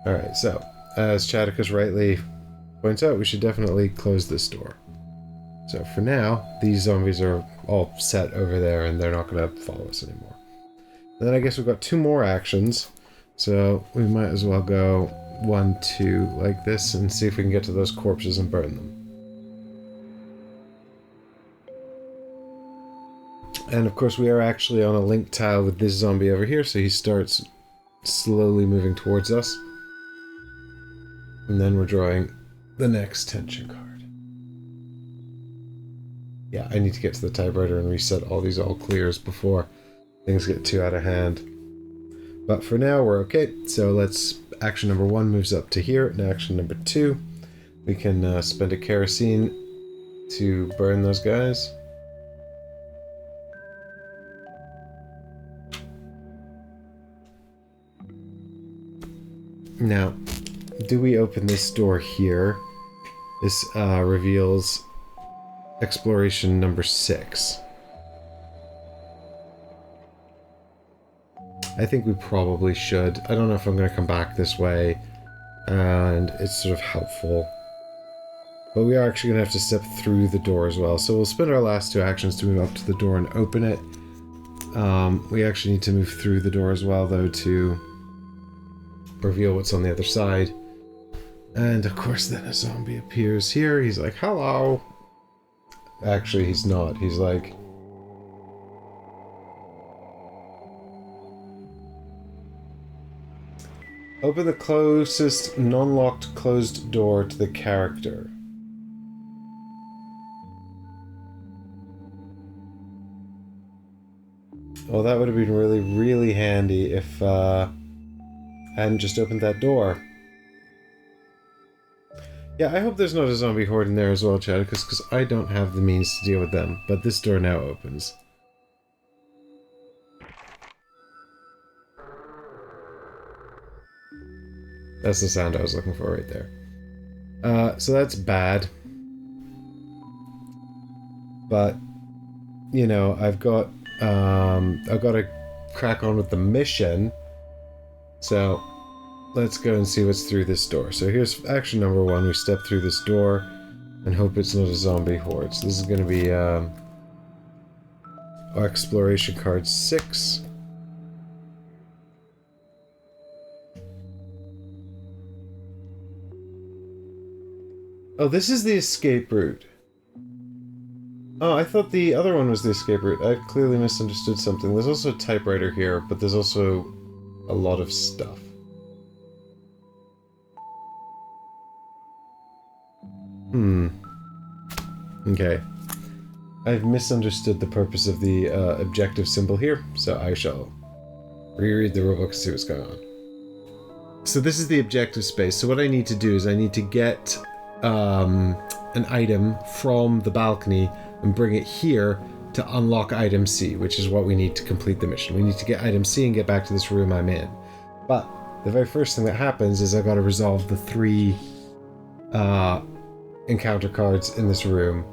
Alright, so, as Chadicus rightly points out, we should definitely close this door. So for now, these zombies are all set over there and they're not going to follow us anymore. And then I guess we've got 2 more actions, so we might as well go 1, 2 like this and see if we can get to those corpses and burn them. And of course we are actually on a link tile with this zombie over here, so he starts slowly moving towards us. And then we're drawing the next tension card. Yeah, I need to get to the typewriter and reset all these all clears before things get too out of hand. But for now we're okay, so let's... action number 1 moves up to here, and action number 2, we can spend a kerosene to burn those guys. Now, do we open this door here? This reveals exploration number 6. I think we probably should. I don't know if I'm going to come back this way, and it's sort of helpful. But we are actually going to have to step through the door as well, so we'll spend our last 2 actions to move up to the door and open it. We actually need to move through the door as well, though, to reveal what's on the other side. And of course then a zombie appears here. He's like, hello. Actually, he's not. He's like... open the closest non-locked closed door to the character. Well, that would have been really, really handy if I hadn't just opened that door. Yeah, I hope there's not a zombie horde in there as well, Chad, because I don't have the means to deal with them. But this door now opens. That's the sound I was looking for right there. So that's bad. But, you know, I've got to crack on with the mission. So let's go and see what's through this door. So here's action number 1. We step through this door and hope it's not a zombie horde. So this is going to be exploration card 6. Oh, this is the escape route. Oh, I thought the other one was the escape route. I've clearly misunderstood something. There's also a typewriter here, but there's also a lot of stuff. Okay. I've misunderstood the purpose of the objective symbol here, so I shall reread the rulebook and see what's going on. So this is the objective space. So what I need to do is I need to get an item from the balcony and bring it here to unlock item C, which is what we need to complete the mission. We need to get item C and get back to this room I'm in. But the very first thing that happens is I've got to resolve the 3 encounter cards in this room.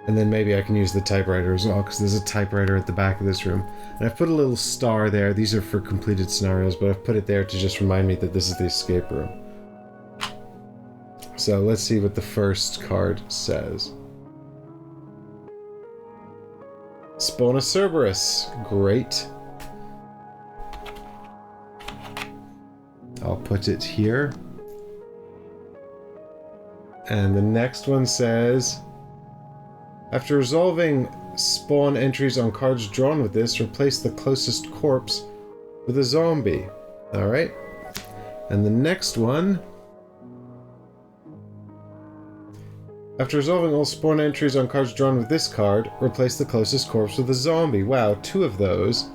And then maybe I can use the typewriter as well, because there's a typewriter at the back of this room. And I've put a little star there. These are for completed scenarios, but I've put it there to just remind me that this is the escape room. So let's see what the first card says. Spawn a Cerberus. Great. I'll put it here. And the next one says, after resolving spawn entries on cards drawn with this, replace the closest corpse with a zombie. Alright. And the next one, after resolving all spawn entries on cards drawn with this card, replace the closest corpse with a zombie. Wow, 2 of those.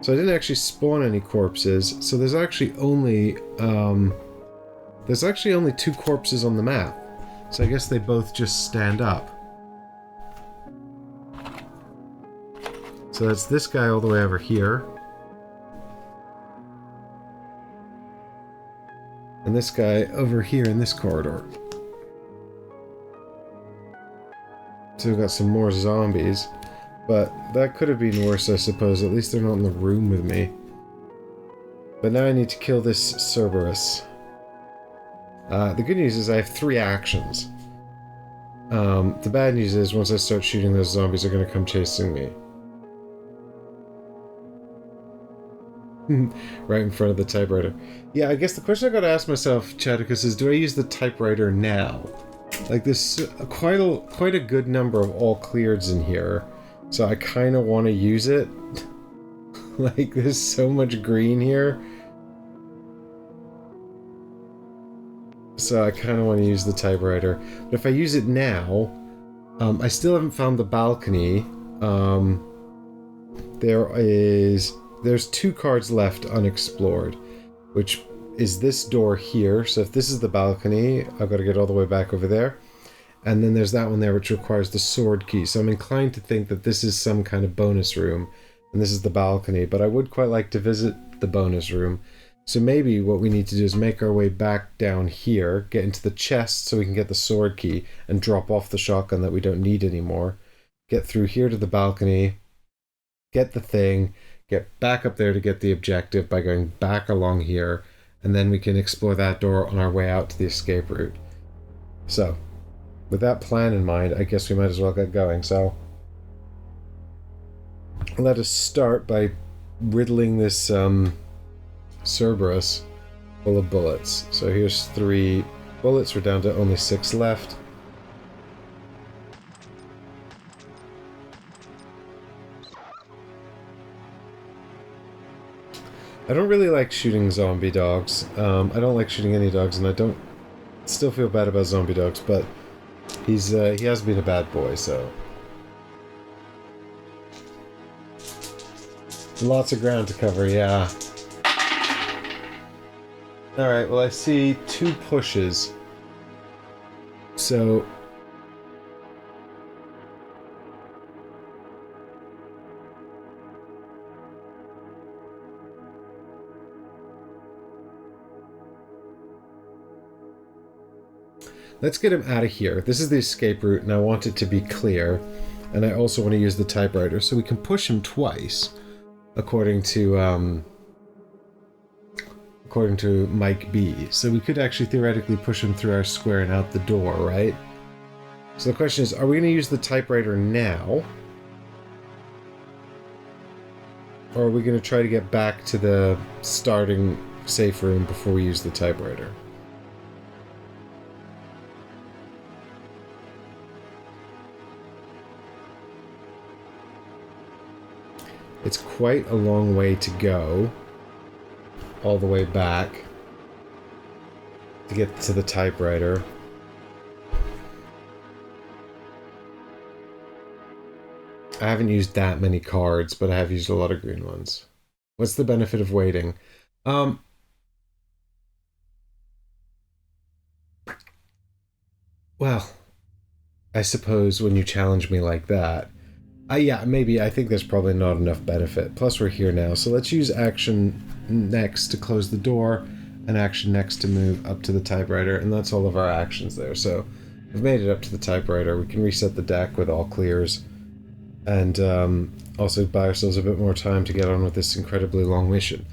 So I didn't actually spawn any corpses, so there's actually only 2 corpses on the map. So I guess they both just stand up. So that's this guy all the way over here. And this guy over here in this corridor. So we've got some more zombies. But that could have been worse, I suppose. At least they're not in the room with me. But now I need to kill this Cerberus. The good news is I have 3 actions. The bad news is once I start shooting, those zombies are going to come chasing me. Right in front of the typewriter. Yeah, I guess the question I gotta ask myself, Chadicus, is do I use the typewriter now? Like, there's quite a good number of all cleareds in here, so I kind of want to use it. Like, there's so much green here. So I kind of want to use the typewriter. But if I use it now, I still haven't found the balcony. There's 2 cards left unexplored, which is this door here. So if this is the balcony, I've got to get all the way back over there. And then there's that one there, which requires the sword key. So I'm inclined to think that this is some kind of bonus room, and this is the balcony. But I would quite like to visit the bonus room. So maybe what we need to do is make our way back down here, get into the chest so we can get the sword key, and drop off the shotgun that we don't need anymore. Get through here to the balcony, get the thing, get back up there to get the objective by going back along here, and then we can explore that door on our way out to the escape route. So, with that plan in mind, I guess we might as well get going. So, let us start by riddling this Cerberus full of bullets. So here's 3 bullets, we're down to only 6 left. I don't really like shooting zombie dogs. I don't like shooting any dogs, and I don't still feel bad about zombie dogs, but he has been a bad boy, so. Lots of ground to cover, yeah. Alright, well I see 2 pushes. So let's get him out of here. This is the escape route, and I want it to be clear. And I also want to use the typewriter, so we can push him twice, according to Mike B. So we could actually theoretically push him through our square and out the door, right? So the question is, are we going to use the typewriter now? Or are we going to try to get back to the starting safe room before we use the typewriter? It's quite a long way to go, all the way back, to get to the typewriter. I haven't used that many cards, but I have used a lot of green ones. What's the benefit of waiting? Well, I suppose when you challenge me like that, Yeah, maybe. I think there's probably not enough benefit. Plus, we're here now. So let's use action next to close the door and action next to move up to the typewriter. And that's all of our actions there. So we've made it up to the typewriter. We can reset the deck with all clears. And also buy ourselves a bit more time to get on with this incredibly long mission.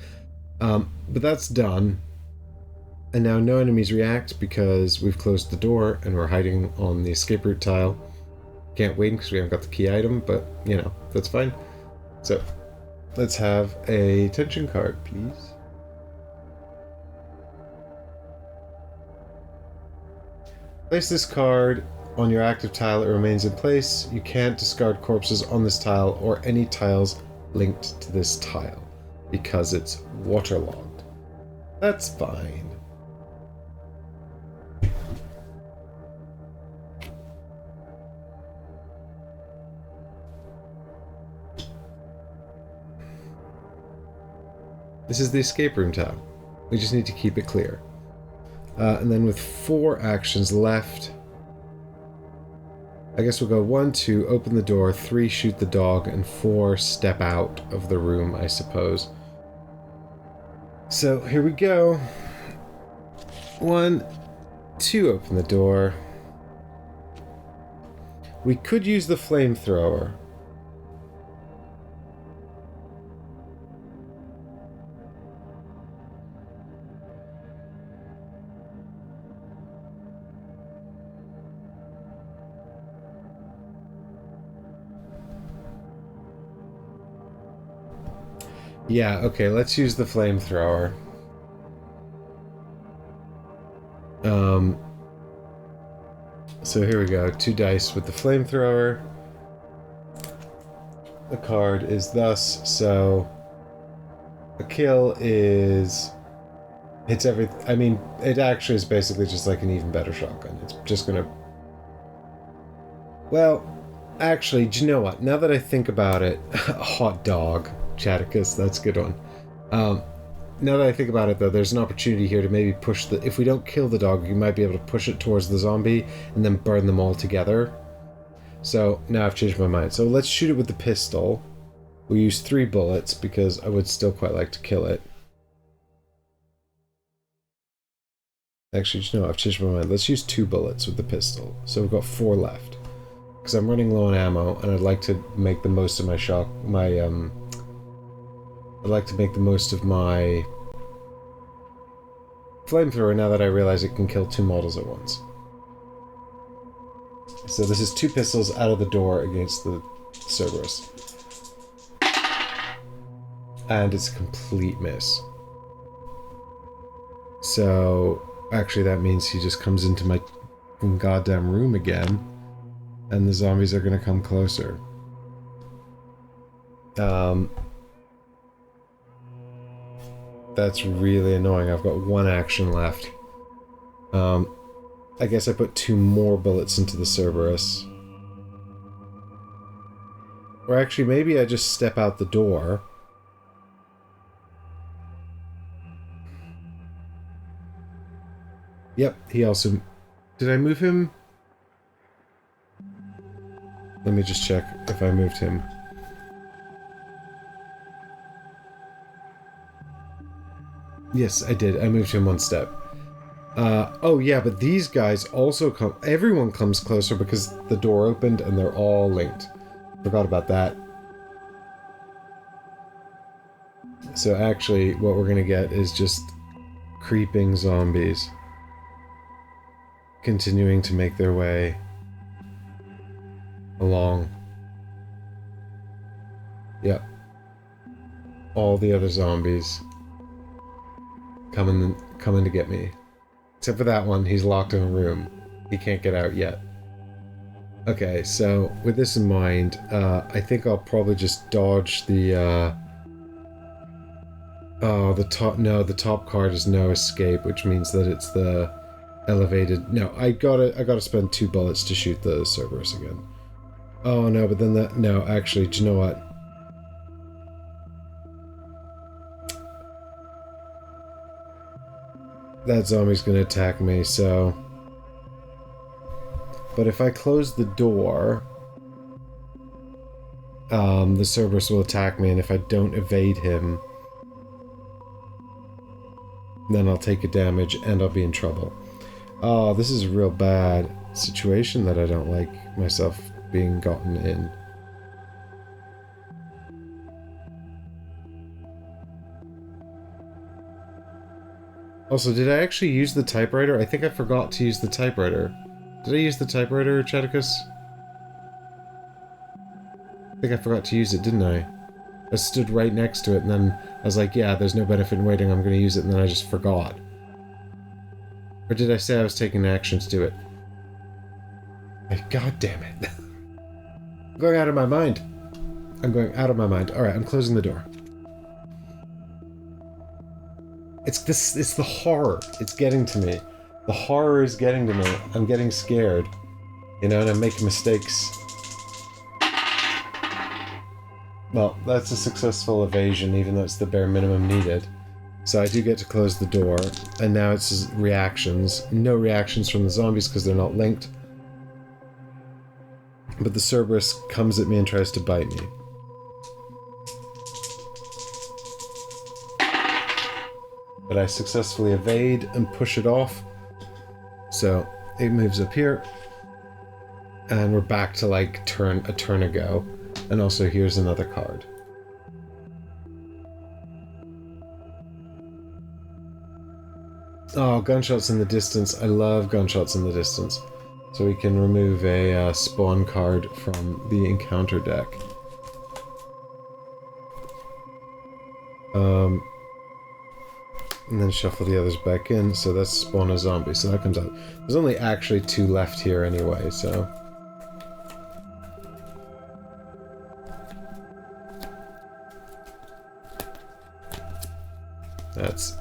But that's done. And now no enemies react because we've closed the door and we're hiding on the escape route tile. Can't win because we haven't got the key item, but, you know, that's fine. So, let's have a tension card, please. Place this card on your active tile. It remains in place. You can't discard corpses on this tile or any tiles linked to this tile because it's waterlogged. That's fine. This is the escape room tab. We just need to keep it clear. And then with 4 actions left, I guess we'll go 1, 2, open the door, 3, shoot the dog, and 4, step out of the room, I suppose. So here we go. 1, 2, open the door. We could use the flamethrower. Yeah, okay, let's use the flamethrower. So here we go, 2 dice with the flamethrower. The card is thus, so a kill is hits every. I mean, it actually is basically just like an even better shotgun. It's just gonna. Well, actually, do you know what? Now that I think about it, hot dog, Chaticus, that's a good one. Now that I think about it, though, there's an opportunity here to maybe push the... If we don't kill the dog, you might be able to push it towards the zombie and then burn them all together. So, now I've changed my mind. So let's shoot it with the pistol. We'll use 3 bullets, because I would still quite like to kill it. Actually, you know, I've changed my mind. Let's use 2 bullets with the pistol. So we've got 4 left. Because I'm running low on ammo, and I'd like to make the most of my I'd like to make the most of my flamethrower now that I realize it can kill 2 models at once. So this is 2 pistols out of the door against the Cerberus. And it's a complete miss. So, actually that means he just comes into my goddamn room again, and the zombies are gonna come closer. That's really annoying. I've got 1 action left. I guess I put 2 more bullets into the Cerberus. Or actually, maybe I just step out the door. Yep, he also... Did I move him? Let me just check if I moved him. Yes, I did. I moved him 1 step. Oh yeah, but these guys also come... Everyone comes closer because the door opened and they're all linked. Forgot about that. So actually, what we're gonna get is just creeping zombies. Continuing to make their way along. Yep. All the other zombies coming to get me. Except for that one, he's locked in a room. He can't get out yet. Okay, so with this in mind, I think I'll probably just dodge the, oh, the top card is no escape, which means that it's the elevated... No, I gotta spend 2 bullets to shoot the Cerberus again. Oh no, but then that... No, actually, do you know what? That zombie's gonna attack me, so... But if I close the door... the Cerberus will attack me, and if I don't evade him, then I'll take a damage and I'll be in trouble. Oh, this is a real bad situation that I don't like myself being gotten in. Also, did I actually use the typewriter? I think I forgot to use the typewriter. Did I use the typewriter, Chaticus? I think I forgot to use it, didn't I? I stood right next to it, and then I was like, yeah, there's no benefit in waiting, I'm going to use it, and then I just forgot. Or did I say I was taking action to do it? God damn it. I'm going out of my mind. I'm going out of my mind. Alright, I'm closing the door. It's the horror. It's getting to me. The horror is getting to me. I'm getting scared. You know, and I'm making mistakes. Well, that's a successful evasion, even though it's the bare minimum needed. So I do get to close the door, and now it's reactions. No reactions from the zombies because they're not linked. But the Cerberus comes at me and tries to bite me. But I successfully evade and push it off. So it moves up here. And we're back to like a turn ago. And also here's another card. Oh, gunshots in the distance. I love gunshots in the distance. So we can remove a spawn card from the encounter deck. And then shuffle the others back in, so that's spawn a zombie, so that comes out. There's only actually 2 left here anyway, so... That's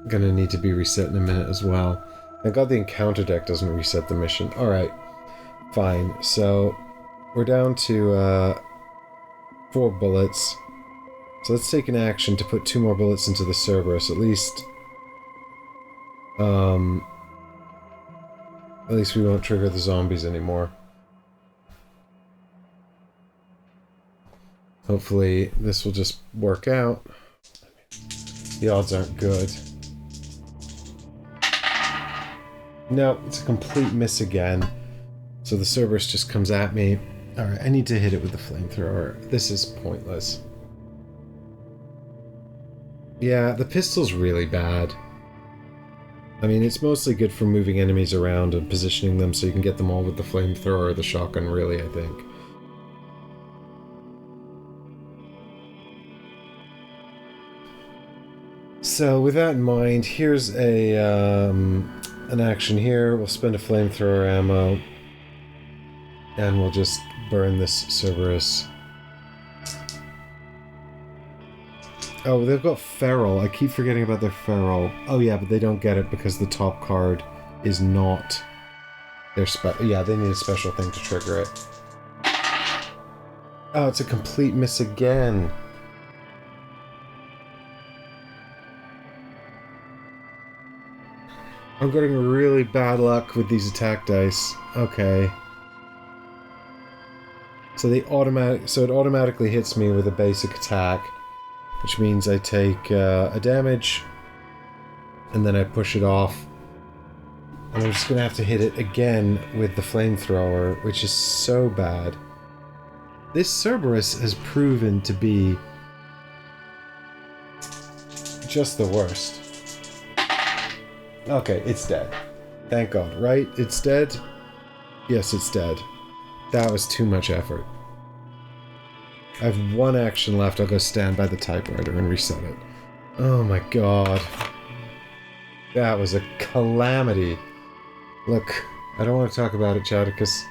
gonna need to be reset in a minute as well. Thank God the encounter deck doesn't reset the mission. Alright, fine. So, we're down to 4 bullets. So let's take an action to put 2 more bullets into the Cerberus, at least we won't trigger the zombies anymore. Hopefully this will just work out. The odds aren't good. No, it's a complete miss again. So the Cerberus just comes at me. Alright, I need to hit it with the Flamethrower. This is pointless. Yeah, the pistol's really bad. I mean, it's mostly good for moving enemies around and positioning them so you can get them all with the Flamethrower or the shotgun, really, I think. So, with that in mind, here's a an action here. We'll spend a Flamethrower ammo. And we'll just burn this Cerberus. Oh, they've got Feral. I keep forgetting about their Feral. Oh yeah, but they don't get it because the top card is not their yeah, they need a special thing to trigger it. Oh, it's a complete miss again. I'm getting really bad luck with these attack dice. Okay. So it automatically hits me with a basic attack, which means I take a damage, and then I push it off. And I'm just gonna have to hit it again with the Flamethrower, which is so bad. This Cerberus has proven to be just the worst. Okay, it's dead. Thank God, right? It's dead? Yes, it's dead. That was too much effort. I have 1 action left. I'll go stand by the typewriter and reset it. Oh my God. That was a calamity. Look, I don't want to talk about it, Chaticus.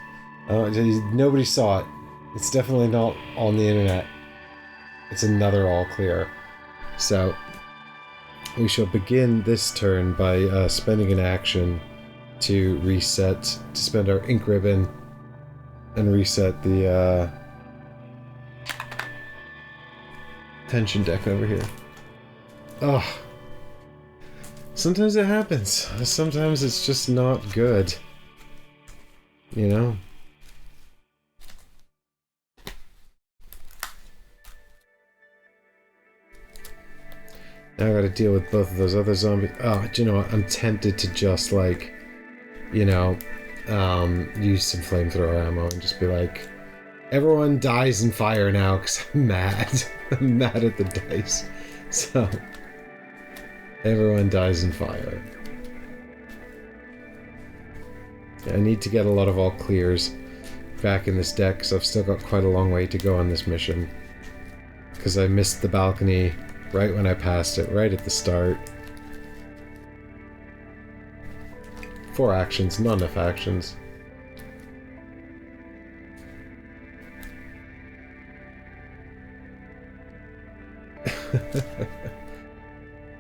Nobody saw it. It's definitely not on the internet. It's another all clear. So, we shall begin this turn by spending an action to reset, to spend our ink ribbon and reset the tension deck over here. Ugh. Sometimes it happens. Sometimes it's just not good. You know? Now I gotta deal with both of those other zombies. Oh, do you know what? I'm tempted to just, like, you know, use some flamethrower ammo and just be like, everyone dies in fire now, because I'm mad. I'm mad at the dice. So, everyone dies in fire. I need to get a lot of all clears back in this deck, because I've still got quite a long way to go on this mission. Because I missed the balcony right when I passed it, right at the start. 4 actions, not enough actions.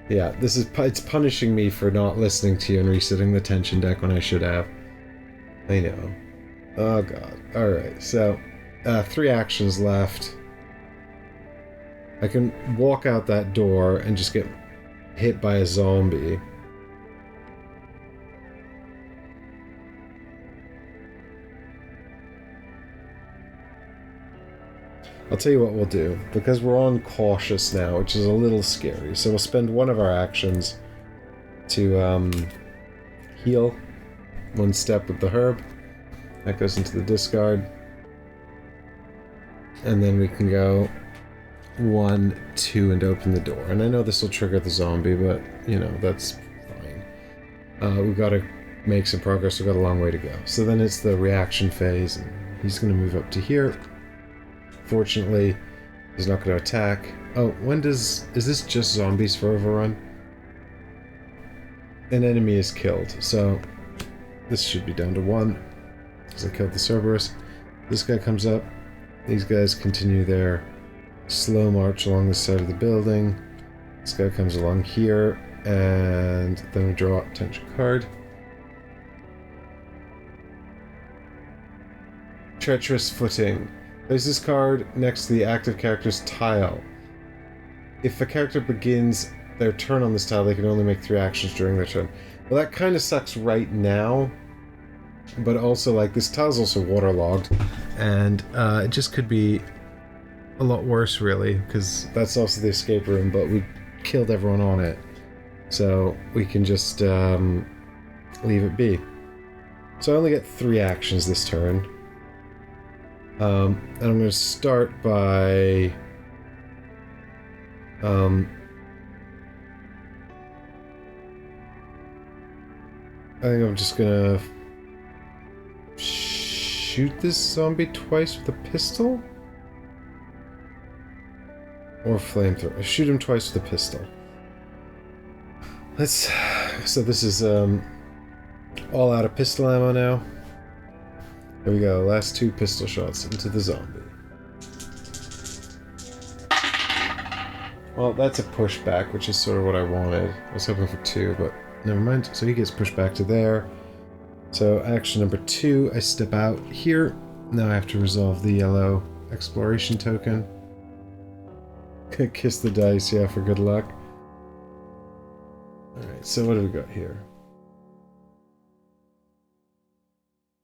Yeah, it's punishing me for not listening to you and resetting the tension deck when I should have. I know. Oh god. Alright, so 3 actions left. I can walk out that door and just get hit by a zombie. I'll tell you what we'll do, because we're on cautious now, which is a little scary, so we'll spend one of our actions to heal 1 step with the herb. That goes into the discard. And then we can go 1, 2, and open the door. And I know this will trigger the zombie, but, you know, that's fine. We've got to make some progress. We've got a long way to go. So then it's the reaction phase, and he's going to move up to here. Fortunately, he's not going to attack. Oh, is this just zombies for overrun? An enemy is killed, so this should be down to 1, because I killed the Cerberus. This guy comes up. These guys continue their slow march along the side of the building. This guy comes along here, and then we draw a tension card. Treacherous Footing. Place this card next to the active character's tile. If a character begins their turn on this tile, they can only make 3 actions during their turn. Well, that kind of sucks right now, but also, like, this tile's also waterlogged, and it just could be a lot worse, really, because that's also the escape room, but we killed everyone on it. So we can just leave it be. So I only get 3 actions this turn. And I'm going to start by I think I'm just going to shoot this zombie twice with a pistol? Or flamethrower. Shoot him twice with a pistol. So this is all out of pistol ammo now. Here we go, last 2 pistol shots into the zombie. Well, that's a pushback, which is sort of what I wanted. I was hoping for 2, but never mind. So he gets pushed back to there. So action number 2, I step out here. Now I have to resolve the yellow exploration token. Kiss the dice, yeah, for good luck. Alright, so what do we got here?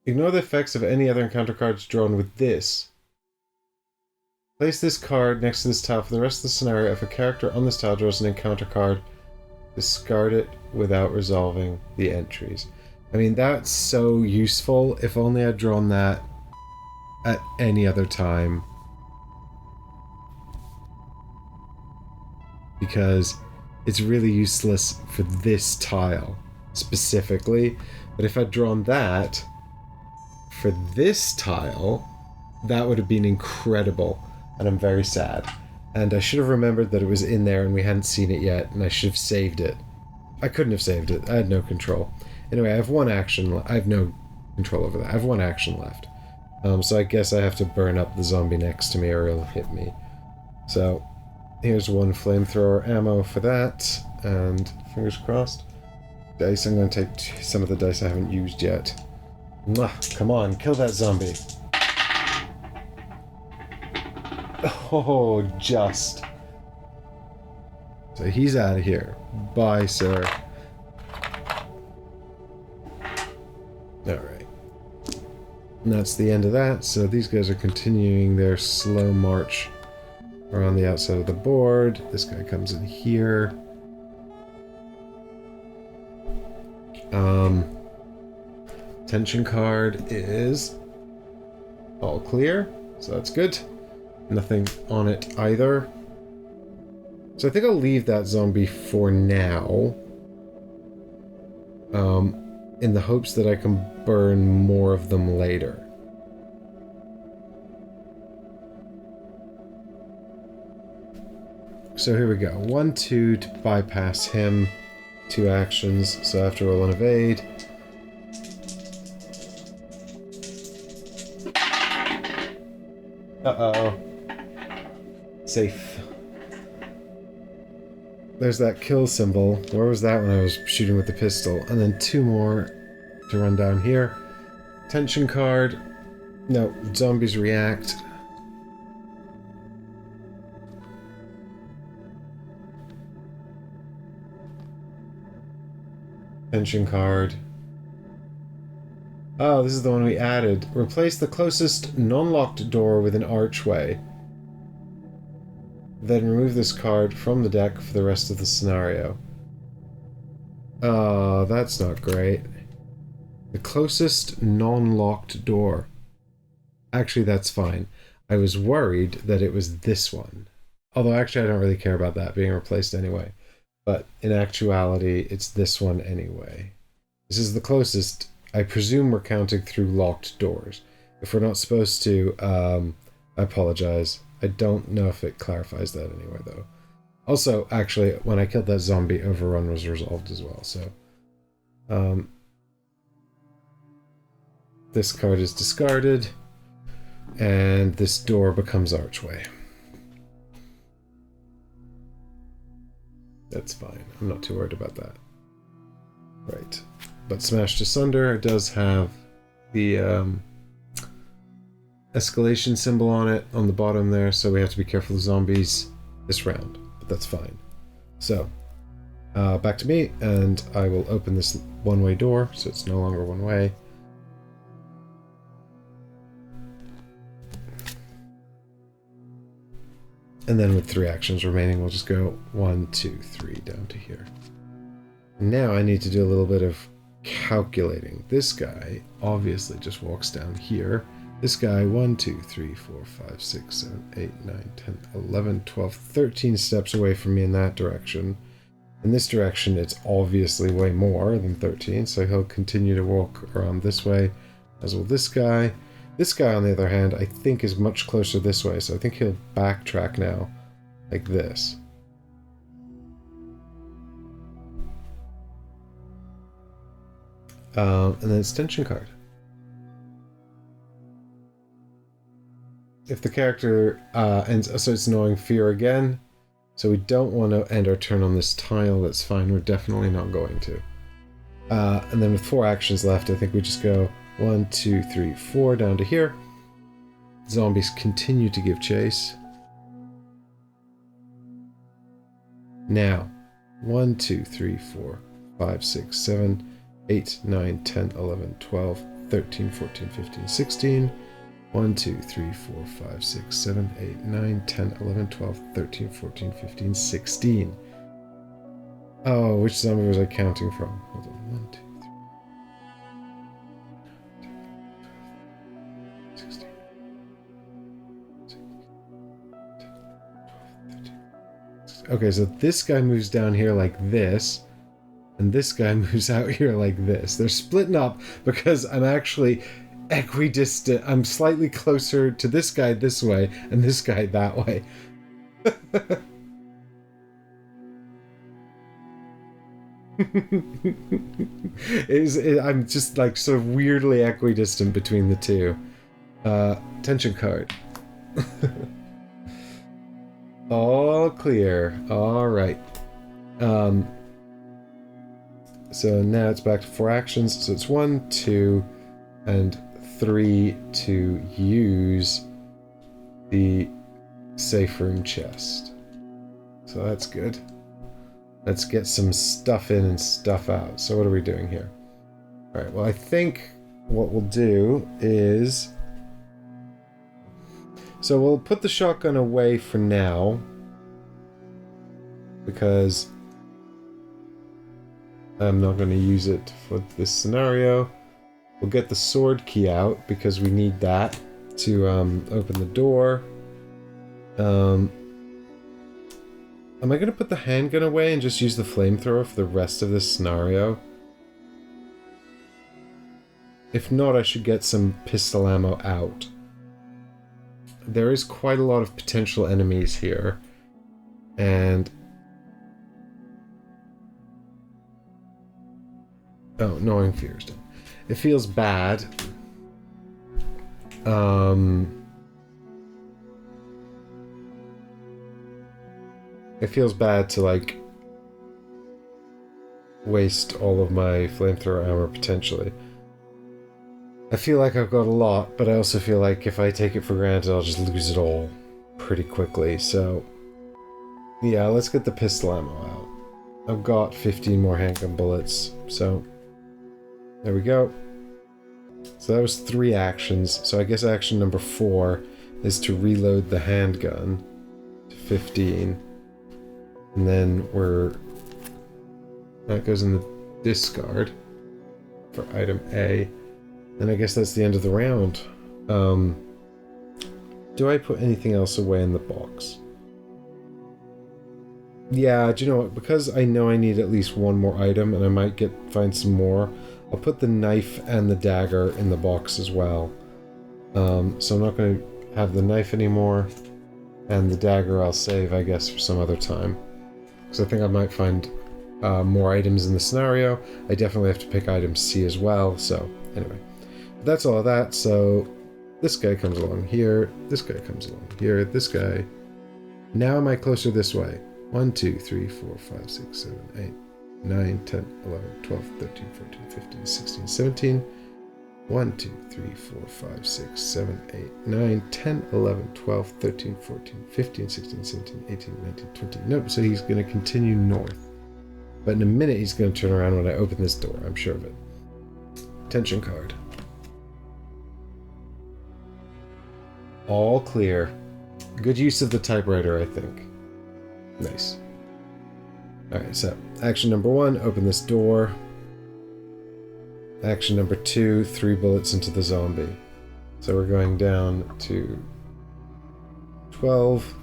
Ignore the effects of any other encounter cards drawn with this. Place this card next to this tile for the rest of the scenario. If a character on this tile draws an encounter card, discard it without resolving the entries. I mean, that's so useful. If only I'd drawn that at any other time. Because it's really useless for this tile specifically. But if I'd drawn that for this tile, that would have been incredible. And I'm very sad. And I should have remembered that it was in there and we hadn't seen it yet, and I should have saved it. I couldn't have saved it. I had no control. Anyway, I have 1 action. I have no control over that. I have 1 action left. So I guess I have to burn up the zombie next to me or he'll hit me. So here's 1 flamethrower ammo for that. And fingers crossed. Dice, I'm going to take some of the dice I haven't used yet. Mwah, come on, kill that zombie. Oh, just. So he's out of here. Bye, sir. Alright. And that's the end of that. So these guys are continuing their slow march around the outside of the board. This guy comes in here. Tension card is all clear, so that's good. Nothing on it either. So I think I'll leave that zombie for now. In the hopes that I can burn more of them later. So here we go. 1, 2 to bypass him. 2 actions, so I have to roll an evade. Uh-oh. Safe. There's that kill symbol. Where was that when I was shooting with the pistol? And then 2 more to run down here. Tension card. No, zombies react. Tension card. Oh, this is the one we added. Replace the closest non-locked door with an archway. Then remove this card from the deck for the rest of the scenario. Oh, that's not great. The closest non-locked door. Actually, that's fine. I was worried that it was this one. Although, actually, I don't really care about that being replaced anyway. But in actuality, it's this one anyway. This is the closest. I presume we're counting through locked doors. If we're not supposed to, I apologize. I don't know if it clarifies that anyway, though. Also, actually, when I killed that zombie, overrun was resolved as well, so... this card is discarded, and this door becomes archway. That's fine. I'm not too worried about that. Right. But Smashed Asunder does have the escalation symbol on it, on the bottom there, so we have to be careful of zombies this round. But that's fine. So, back to me, and I will open this one-way door, so it's no longer one-way. And then with 3 actions remaining, we'll just go 1, 2, 3 down to here. Now I need to do a little bit of calculating. This guy obviously just walks down here. This guy, 1, 2, 3, 4, 5, 6, 7, 8, 9, 10, 11, 12, 13 steps away from me in that direction. In this direction, it's obviously way more than 13, so he'll continue to walk around this way, as will this guy. This guy, on the other hand, I think is much closer this way, so I think he'll backtrack now, like this. And then it's tension card. If the character ends, so it's knowing fear again, so we don't want to end our turn on this tile, that's fine, we're definitely not going to. And then with 4 actions left, I think we just go 1, 2, 3, 4 down to here. Zombies continue to give chase. Now, 1, 2, 3, 4, 5, 6, 7, 8, 9, 10, 11, 12, 13, 14, 15, 16. 1, 2, 3, 4, 5, 6, 7, 8, 9, 10, 11, 12, 13, 14, 15, 16. Oh, which zombie was I counting from? Hold on. 1, 2, 3, 16. 13. Okay, so this guy moves down here like this, and this guy moves out here like this. They're splitting up because I'm actually equidistant. I'm slightly closer to this guy this way and this guy that way. I'm just like sort of weirdly equidistant between the two. Tension card. All clear. All right. So now it's back to 4 actions. So it's 1, 2, and 3 to use the safe room chest. So that's good. Let's get some stuff in and stuff out. So what are we doing here? Alright, well I think what we'll do is... So we'll put the shotgun away for now. Because... I'm not going to use it for this scenario. We'll get the sword key out because we need that to open the door. Am I going to put the handgun away and just use the flamethrower for the rest of this scenario? If not, I should get some pistol ammo out. There is quite a lot of potential enemies here. And... oh, gnawing fears. It feels bad. It feels bad to, like, waste all of my flamethrower ammo, potentially. I feel like I've got a lot, but I also feel like if I take it for granted, I'll just lose it all pretty quickly, so... yeah, let's get the pistol ammo out. I've got 15 more handgun bullets, so... there we go. So that was 3 actions, so I guess action number 4 is to reload the handgun to 15. And then that goes in the discard for item A. And I guess that's the end of the round. Do I put anything else away in the box? Yeah, do you know what? Because I know I need at least one more item, and I might find some more, I'll put the knife and the dagger in the box as well. So I'm not going to have the knife anymore, and the dagger I'll save, I guess, for some other time. Because I think I might find more items in the scenario. I definitely have to pick item C as well, so anyway. That's all of that, so this guy comes along here, this guy comes along here, this guy. Now am I closer this way? 1, 2, 3, 4, 5, 6, 7, 8, 9, 10, 11, 12, 13, 14, 15, 16, 17. 1, 2, 3, 4, 5, 6, 7, 8, 9, 10, 11, 12, 13, 14, 15, 16, 17, 18, 19, 20. Nope, so he's going to continue north. But in a minute he's going to turn around when I open this door, I'm sure of it. Attention card. All clear. Good use of the typewriter, I think. Nice. Alright, so action number 1, open this door. Action number 2, 3 bullets into the zombie. So we're going down to 12.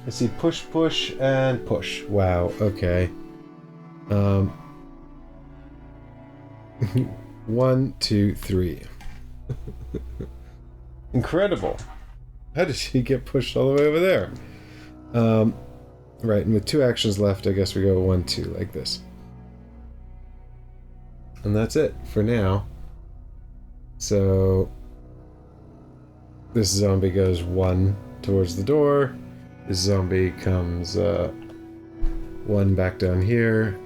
I see push, push, and push. Wow, okay. 1, 2, 3. Incredible. How did she get pushed all the way over there? Right, and with 2 actions left, I guess we go 1, 2, like this. And that's it for now. So this zombie goes 1 towards the door. This zombie comes 1 back down here.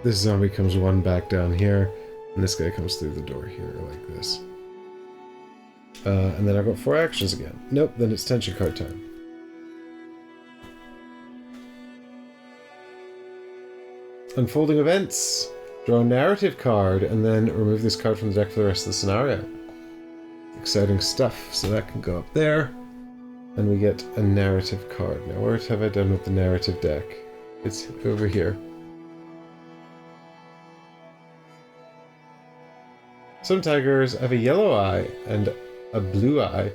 This zombie comes 1 back down here. And this guy comes through the door here like this. And then I've got 4 actions again. Nope, then it's tension card time. Unfolding events. Draw a narrative card and then remove this card from the deck for the rest of the scenario. Exciting stuff. So that can go up there. And we get a narrative card. Now, what have I done with the narrative deck? It's over here. Some tigers have a yellow eye and a blue eye.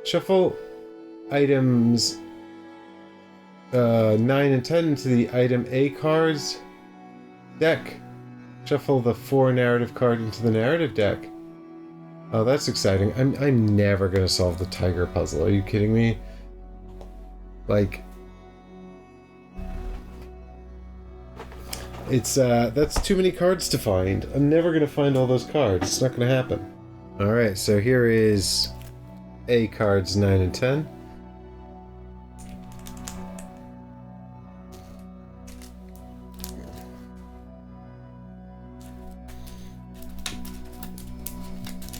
Shuffle items 9 and 10 into the item A cards deck. Shuffle the 4 narrative card into the narrative deck. Oh, that's exciting. I'm never gonna solve the tiger puzzle. Are you kidding me? Like, it's that's too many cards to find. I'm never gonna find all those cards. It's not gonna happen. All right, so here is A cards 9 and 10.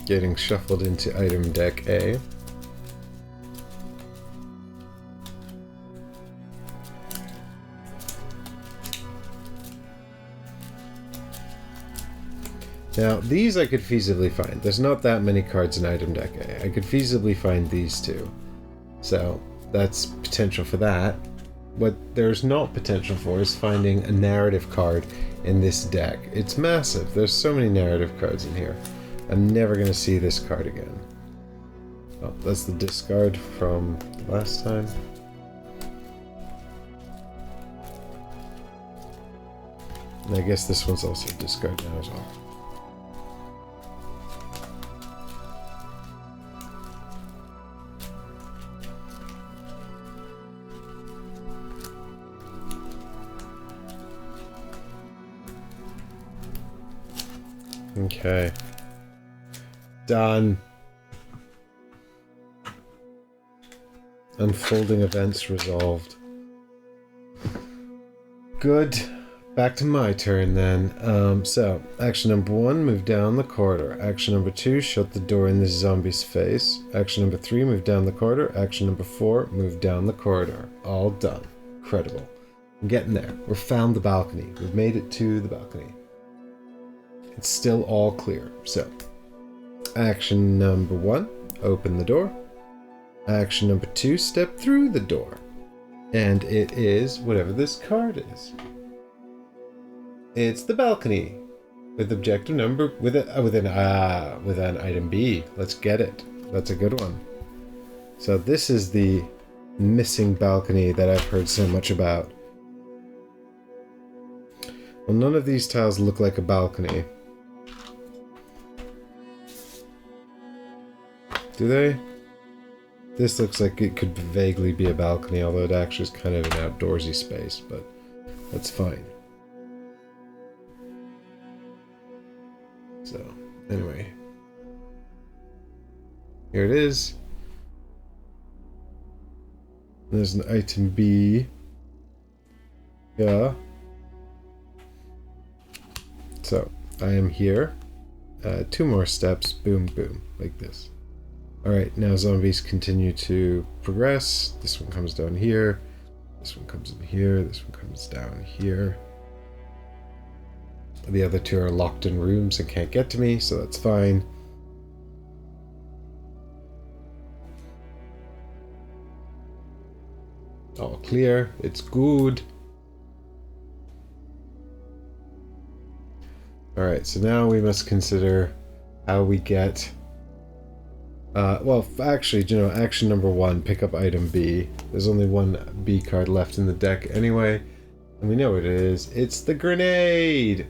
Getting shuffled into item deck A. Now, these I could feasibly find. There's not that many cards in item deck A. I could feasibly find these two. So, that's potential for that. What there's not potential for is finding a narrative card in this deck. It's massive. There's so many narrative cards in here. I'm never going to see this card again. Oh, that's the discard from last time. And I guess this one's also discard now as well. Okay. Done. Unfolding events resolved. Good. Back to my turn then. So, action number 1, move down the corridor. Action number 2, shut the door in the zombie's face. Action number 3, move down the corridor. Action number 4, move down the corridor. All done. Incredible. I'm getting there. We've found the balcony. We've made it to the balcony. It's still all clear. So, action number 1, open the door. Action number 2, step through the door. And it is whatever this card is. It's the balcony. With objective number with an item B. Let's get it. That's a good one. So this is the missing balcony that I've heard so much about. Well, none of these tiles look like a balcony. Do they? This looks like it could vaguely be a balcony, although it actually is kind of an outdoorsy space, but that's fine. So, anyway. Here it is. There's an item B. Yeah. So, I am here. 2 more steps. Boom, boom. Like this. Alright, now zombies continue to progress. This one comes down here. This one comes in here. This one comes down here. The other 2 are locked in rooms and can't get to me, so that's fine. All clear. It's good. Alright, so now we must consider how we get... well, actually, you know, action number 1, pick up item B. There's only 1 B card left in the deck anyway, and we know what it is. It's the grenade!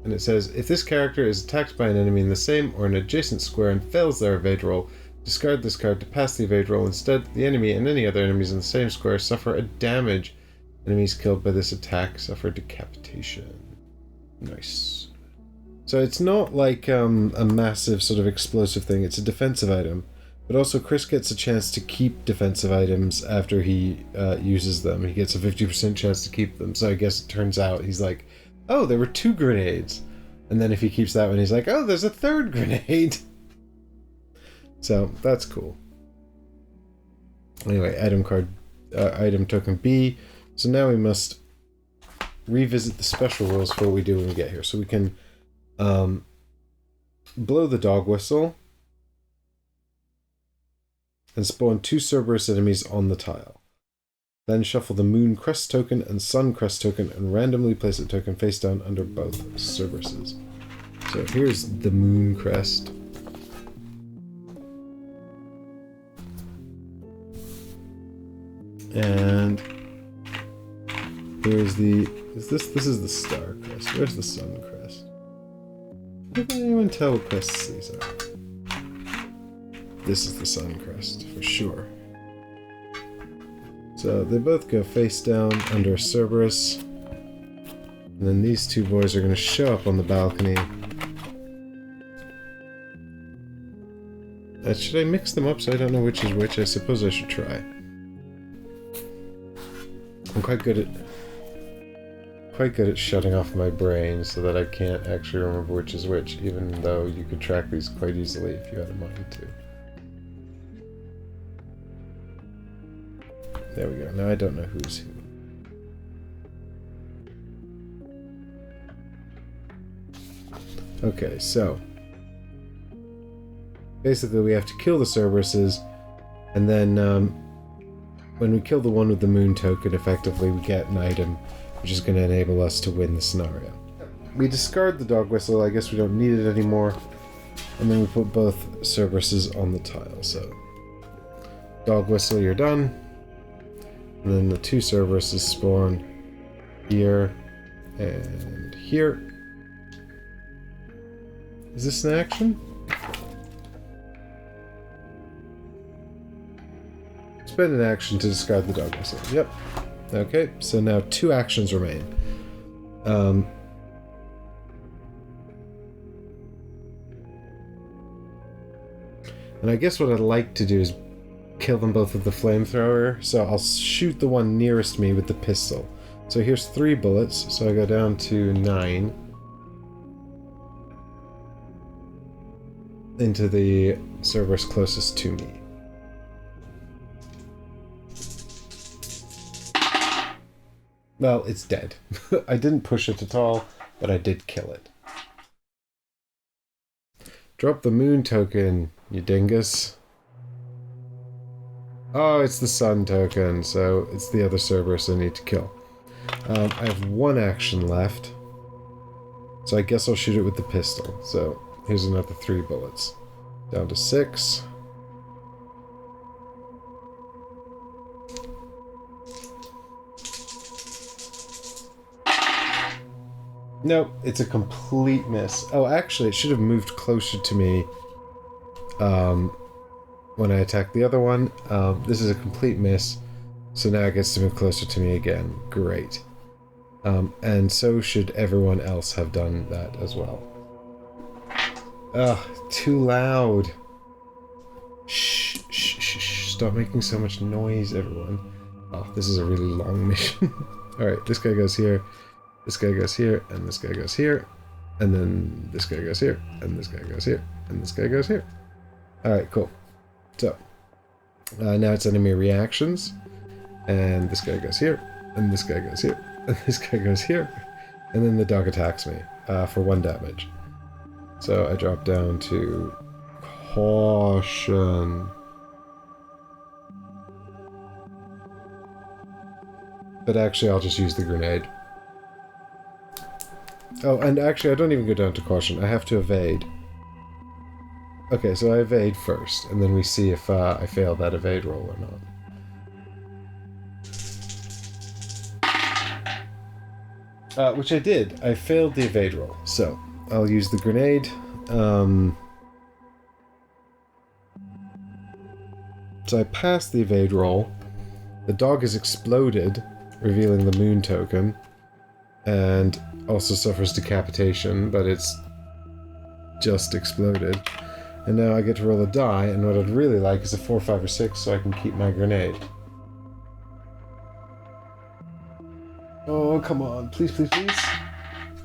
And it says, if this character is attacked by an enemy in the same or an adjacent square and fails their evade roll, discard this card to pass the evade roll. Instead, the enemy and any other enemies in the same square suffer a damage. Enemies killed by this attack suffer decapitation. Nice. So it's not like a massive sort of explosive thing. It's a defensive item. But also Chris gets a chance to keep defensive items after he uses them. He gets a 50% chance to keep them. So I guess it turns out he's like, oh, there were 2 grenades. And then if he keeps that one, he's like, oh, there's a 3rd grenade. So that's cool. Anyway, item token B. So now we must revisit the special rules for what we do when we get here. So we can blow the dog whistle and spawn 2 Cerberus enemies on the tile. Then shuffle the Moon Crest token and Sun Crest token and randomly place a token face down under both Cerberuses. So here's the Moon Crest. And here's the... This is the Star Crest. Where's the Sun Crest? Can anyone tell what crests these are? This is the Sun Crest, for sure. So they both go face down under Cerberus. And then these 2 boys are going to show up on the balcony. Should I mix them up so I don't know which is which? I suppose I should try. I'm quite good at shutting off my brain so that I can't actually remember which is which, even though you could track these quite easily if you had a mind to. There we go. Now I don't know who's who. Okay, so basically we have to kill the Cerberuses, and then when we kill the one with the moon token, effectively we get an item, which is going to enable us to win the scenario. We discard the dog whistle, I guess we don't need it anymore, and then we put both Cerberuses on the tile, so dog whistle, you're done, and then the two Cerberuses spawn here and here. Is this an action? Spend an action to discard the dog whistle. Yep. Okay, so now 2 actions remain. And I guess what I'd like to do is kill them both with the flamethrower. So I'll shoot the one nearest me with the pistol. So here's 3 bullets, so I go down to 9. Into the Cerberus closest to me. Well, it's dead. I didn't push it at all, but I did kill it. Drop the moon token, you dingus. Oh, it's the sun token, so it's the other Cerberus I need to kill. I have 1 action left, so I guess I'll shoot it with the pistol. So here's another 3 bullets. Down to 6. Nope, it's a complete miss. Oh, actually, it should have moved closer to me when I attacked the other one. This is a complete miss, so now it gets to move closer to me again. Great. And so should everyone else have done that as well. Ugh, too loud. Shh, shh, shh, shh. Stop making so much noise, everyone. Oh, this is a really long mission. Alright, this guy goes here. This guy goes here, and this guy goes here, and then this guy goes here, and this guy goes here, and this guy goes here. Alright, cool. So, now it's enemy reactions, and this guy goes here, and this guy goes here, and this guy goes here, and then the dog attacks me for 1 damage. So I drop down to caution. But actually, I'll just use the grenade. Oh, and actually, I don't even go down to caution. I have to evade. Okay, so I evade first, and then we see if I fail that evade roll or not. Which I did. I failed the evade roll. So, I'll use the grenade. So I passed the evade roll. The dog has exploded, revealing the moon token. And also suffers decapitation, but it's just exploded. And now I get to roll a die, and what I'd really like is a 4, 5, or 6 so I can keep my grenade. Oh, come on. Please, please, please.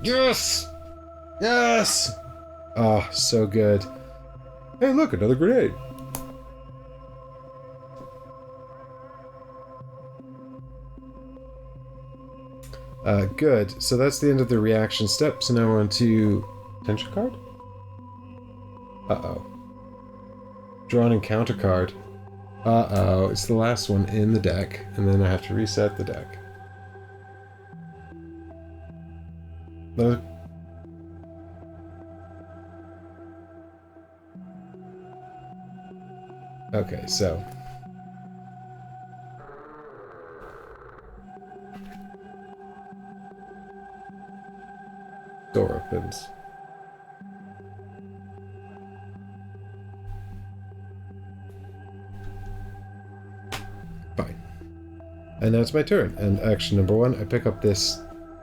Yes! Yes! Oh, so good. Hey, look, another grenade. Good. So that's the end of the reaction step. So now we're on to potential card? Uh-oh. Draw an encounter card. Uh-oh. It's the last one in the deck, and then I have to reset the deck. Okay, so... door opens. Fine. And now it's my turn. And action number 1, I pick up this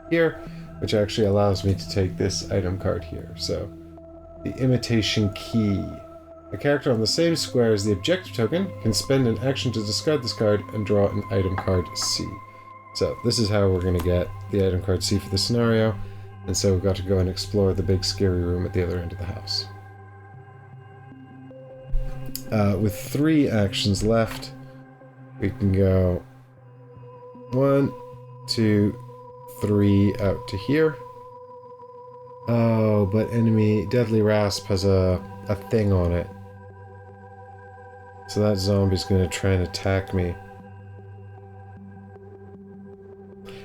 here, which actually allows me to take this item card here. So, the imitation key. A character on the same square as the objective token can spend an action to discard this card and draw an item card C. So, this is how we're going to get the item card C for the scenario. And so we've got to go and explore the big scary room at the other end of the house. With 3 actions left, we can go 1, 2, 3 out to here. Oh, but enemy Deadly Rasp has a thing on it. So that zombie's gonna try and attack me.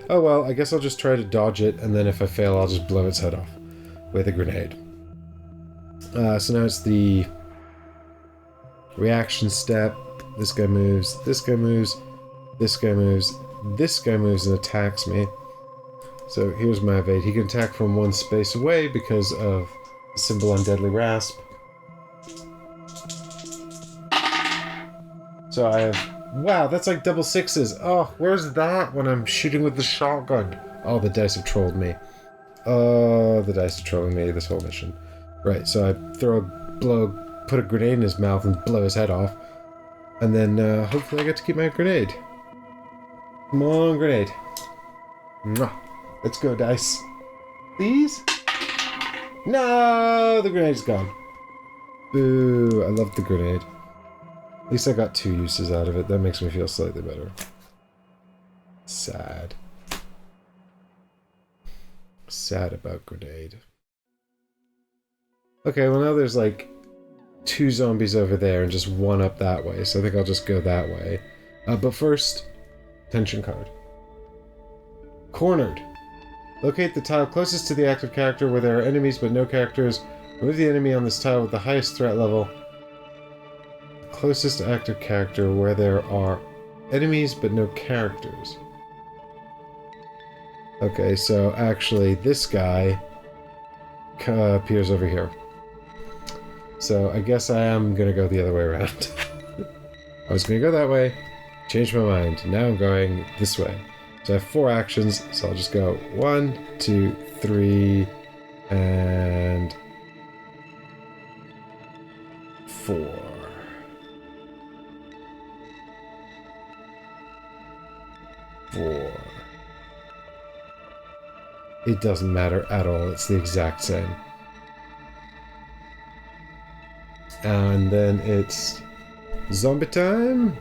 Oh well, I guess I'll just try to dodge it, and then if I fail, I'll just blow its head off with a grenade. So now it's the reaction step. This guy moves, this guy moves, this guy moves, this guy moves and attacks me. So here's my evade. He can attack from one space away because of the symbol on Deadly Rasp. So I have... Wow, that's like double sixes. Oh, where's that when I'm shooting with the shotgun? Oh, the dice have trolled me. Oh, the dice are trolling me this whole mission. Right, so I put a grenade in his mouth and blow his head off. And then hopefully I get to keep my grenade. Come on, grenade. Mwah. Let's go, dice. Please? No, the grenade's gone. Boo, I love the grenade. At least I got 2 uses out of it. That makes me feel slightly better. Sad. Sad about grenade. Okay, well now there's like 2 zombies over there and just 1 up that way, so I think I'll just go that way. But first, tension card. Cornered. Locate the tile closest to the active character where there are enemies but no characters. Remove the enemy on this tile with the highest threat level. Closest active character where there are enemies but no characters. Okay, so actually this guy appears over here. So I guess I am going to go the other way around. I was going to go that way, changed my mind. Now I'm going this way. So I have 4 actions, so I'll just go 1, 2, 3, and 4. It doesn't matter at all, it's the exact same. And then it's zombie time.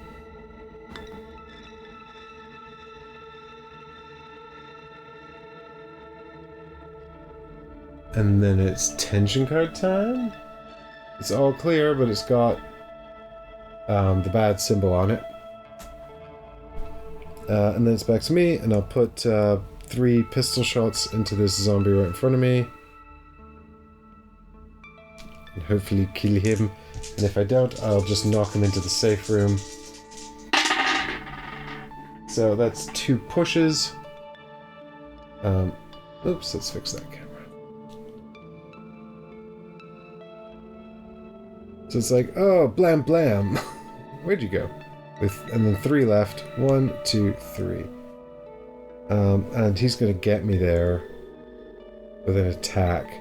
And then it's tension card time. It's all clear, but it's got the bad symbol on it. And then it's back to me, and I'll put 3 pistol shots into this zombie right in front of me. And hopefully kill him. And if I don't, I'll just knock him into the safe room. So that's 2 pushes. Oops, let's fix that camera. So it's like, oh, blam blam. Where'd you go? And then 3 left. 1, 2, 3. And he's gonna get me there with an attack.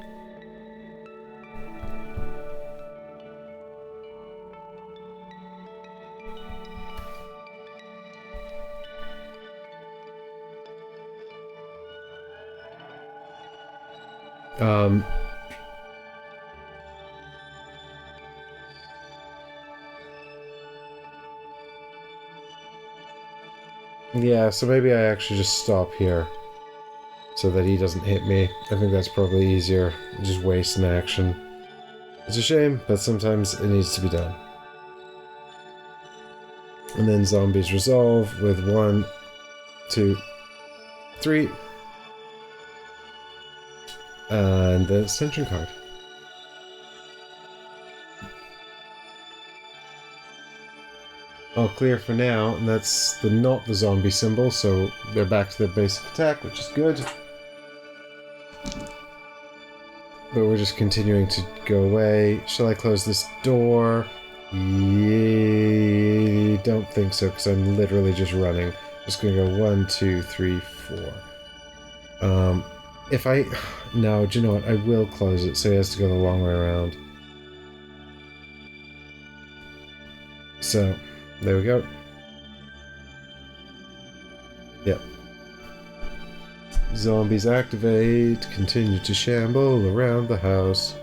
Yeah, so maybe I actually just stop here so that he doesn't hit me. I think that's probably easier. Just waste an action. It's a shame, but sometimes it needs to be done. And then zombies resolve with 1, 2, 3. And the extension card. All clear for now, and that's not the zombie symbol, so they're back to their basic attack, which is good. But we're just continuing to go away. Shall I close this door? Yeah, don't think so, because I'm literally just running. Just gonna go 1, 2, 3, 4. If I... No, do you know what? I will close it, so he has to go the long way around. So... there we go. Yep. Zombies activate. Continue to shamble around the house.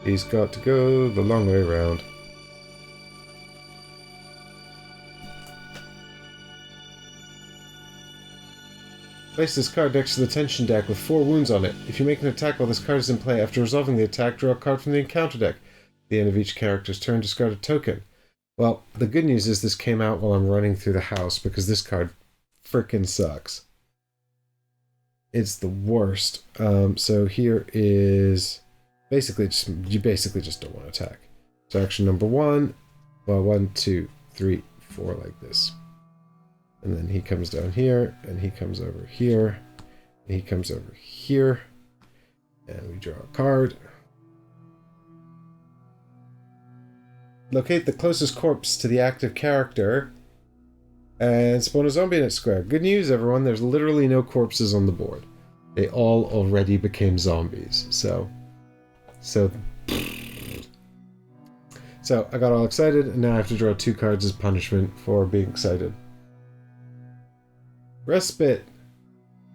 He's got to go the long way around. Place this card next to the tension deck with 4 wounds on it. If you make an attack while this card is in play, after resolving the attack, draw a card from the encounter deck. At the end of each character's turn, discard a token. Well, the good news is this came out while I'm running through the house, because this card frickin' sucks. It's the worst. So here is... you basically just don't want to attack. So action number 1, well, 1, 2, 3, 4, like this. And then he comes down here, and he comes over here, and he comes over here, and we draw a card. Locate the closest corpse to the active character, and spawn a zombie in its square. Good news, everyone, there's literally no corpses on the board. They all already became zombies, so I got all excited, and now I have to draw 2 cards as punishment for being excited. Respite.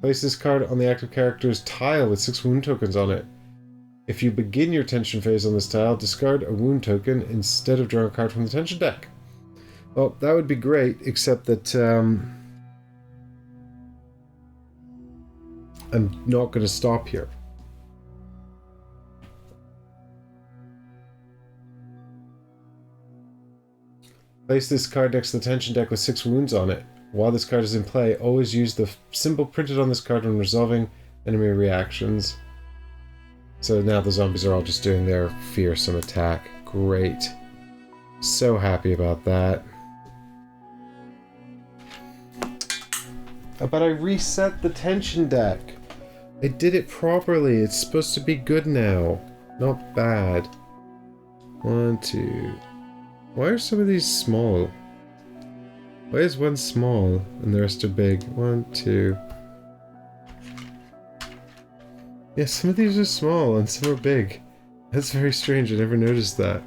Place this card on the active character's tile with 6 wound tokens on it. If you begin your tension phase on this tile, discard a wound token instead of drawing a card from the tension deck. Well, that would be great, except that I'm not going to stop here. Place this card next to the tension deck with 6 wounds on it. While this card is in play, always use the symbol printed on this card when resolving enemy reactions. So now the zombies are all just doing their fearsome attack. Great. So happy about that. But I reset the tension deck. I did it properly. It's supposed to be good now. Not bad. 1, 2... Why are some of these small? Why is one small and the rest are big? 1, 2... Yeah, some of these are small and some are big. That's very strange. I never noticed that.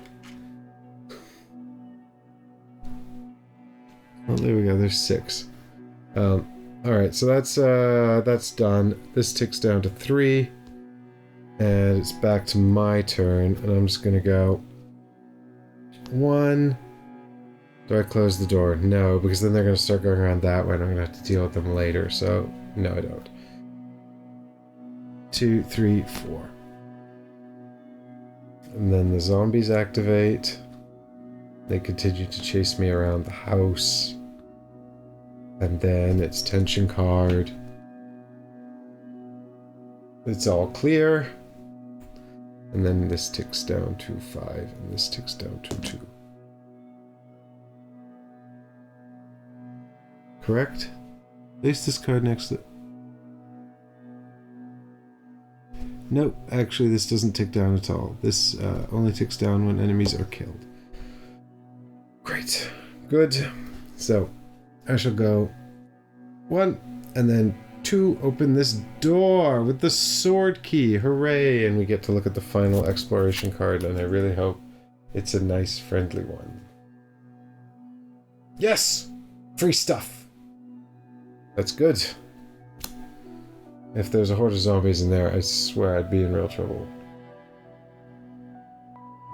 Oh, there we go. There's 6. Alright, so that's done. This ticks down to 3. And it's back to my turn. And I'm just going to go... 1... Do I close the door? No, because then they're going to start going around that way and I'm going to have to deal with them later. So, no, I don't. 2, 3, 4. And then the zombies activate. They continue to chase me around the house. And then it's tension card. It's all clear. And then this ticks down to 5, and this ticks down to 2. Correct? Place this card next to... Nope, actually this doesn't tick down at all. This only ticks down when enemies are killed. Great. Good. So, I shall go 1, and then 2, open this door with the sword key. Hooray! And we get to look at the final exploration card, and I really hope it's a nice, friendly one. Yes! Free stuff! That's good. If there's a horde of zombies in there, I swear I'd be in real trouble.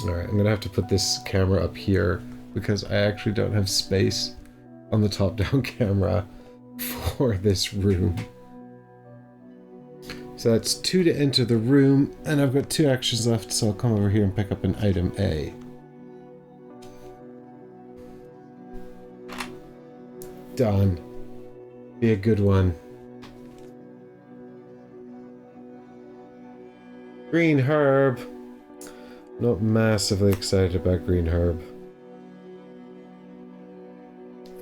Alright, I'm gonna have to put this camera up here because I actually don't have space on the top-down camera for this room. So that's 2 to enter the room, and I've got 2 actions left, so I'll come over here and pick up an item A. Done. Be a good one. Green herb. Not massively excited about green herb.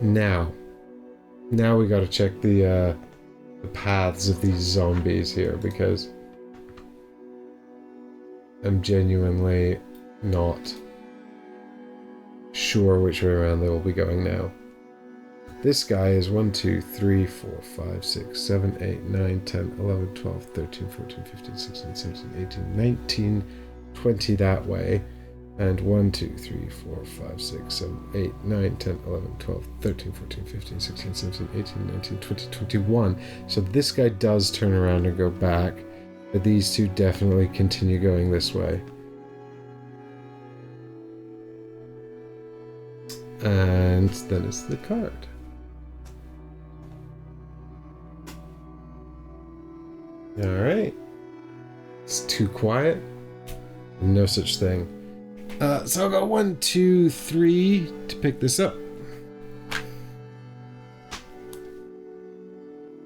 Now we gotta check the paths of these zombies here, because I'm genuinely not sure which way around they will be going now. This guy is 1, 2, 3, 4, 5, 6, 7, 8, 9, 10, 11, 12, 13, 14, 15, 16, 17, 18, 19, 20 that way. And 1, 2, 3, 4, 5, 6, 7, 8, 9, 10, 11, 12, 13, 14, 15, 16, 17, 18, 19, 20, 21. So this guy does turn around and go back, but these 2 definitely continue going this way. And then it's the card. Alright. It's too quiet. No such thing. So I'll go 1, 2, 3 to pick this up.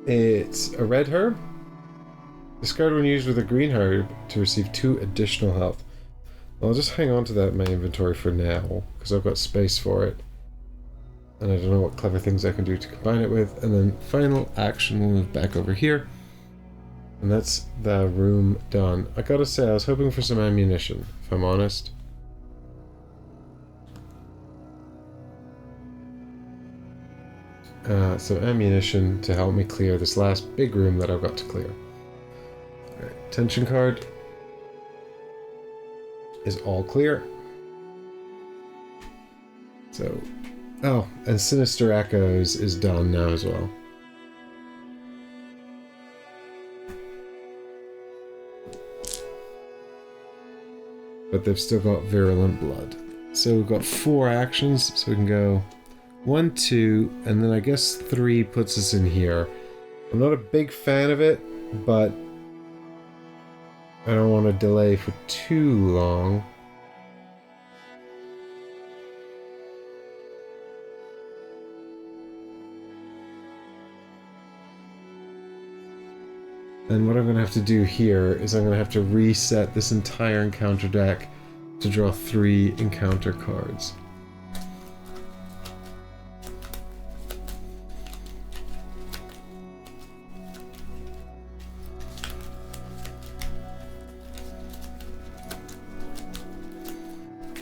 It's a red herb. Discard when used with a green herb to receive 2 additional health. I'll just hang on to that in my inventory for now, because I've got space for it. And I don't know what clever things I can do to combine it with. And then final action, we'll move back over here. And that's the room done. I gotta say, I was hoping for some ammunition, if I'm honest. Some ammunition to help me clear this last big room that I've got to clear. Alright, tension card is all clear. So, oh, and Sinister Echoes is done now as well. But they've still got Virulent Blood. So we've got 4 actions, so we can go 1, 2, and then I guess 3 puts us in here. I'm not a big fan of it, but I don't want to delay for too long. And what I'm going to have to do here is I'm going to have to reset this entire encounter deck to draw 3 encounter cards.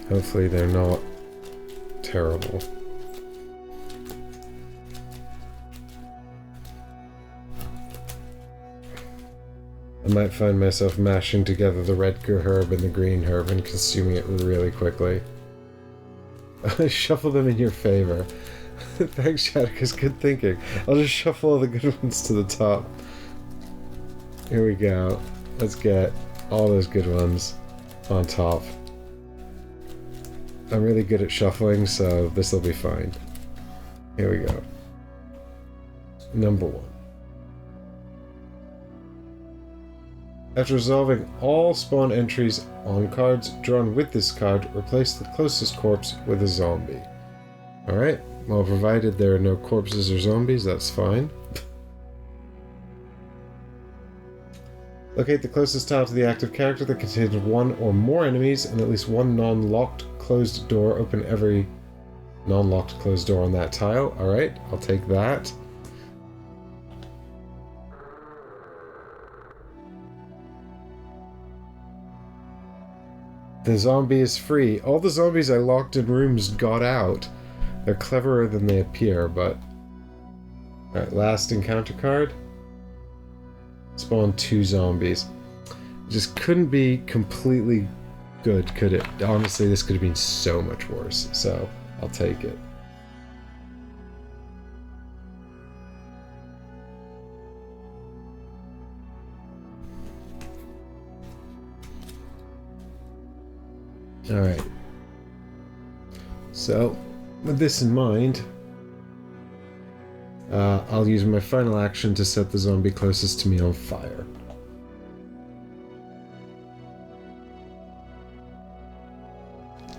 Hopefully they're not terrible. I might find myself mashing together the red herb and the green herb and consuming it really quickly. I shuffle them in your favor. Thanks, Shadowcus. Good thinking. I'll just shuffle all the good ones to the top. Here we go. Let's get all those good ones on top. I'm really good at shuffling, so this will be fine. Here we go. Number 1. After resolving all spawn entries on cards drawn with this card, replace the closest corpse with a zombie. Alright, well, provided there are no corpses or zombies, that's fine. Locate the closest tile to the active character that contains 1 or more enemies and at least 1 non-locked closed door. Open every non-locked closed door on that tile. Alright, I'll take that. The zombie is free. All the zombies I locked in rooms got out. They're cleverer than they appear, but... Alright, last encounter card. Spawn 2 zombies. It just couldn't be completely good, could it? Honestly, this could have been so much worse, so I'll take it. Alright. So, with this in mind, I'll use my final action to set the zombie closest to me on fire.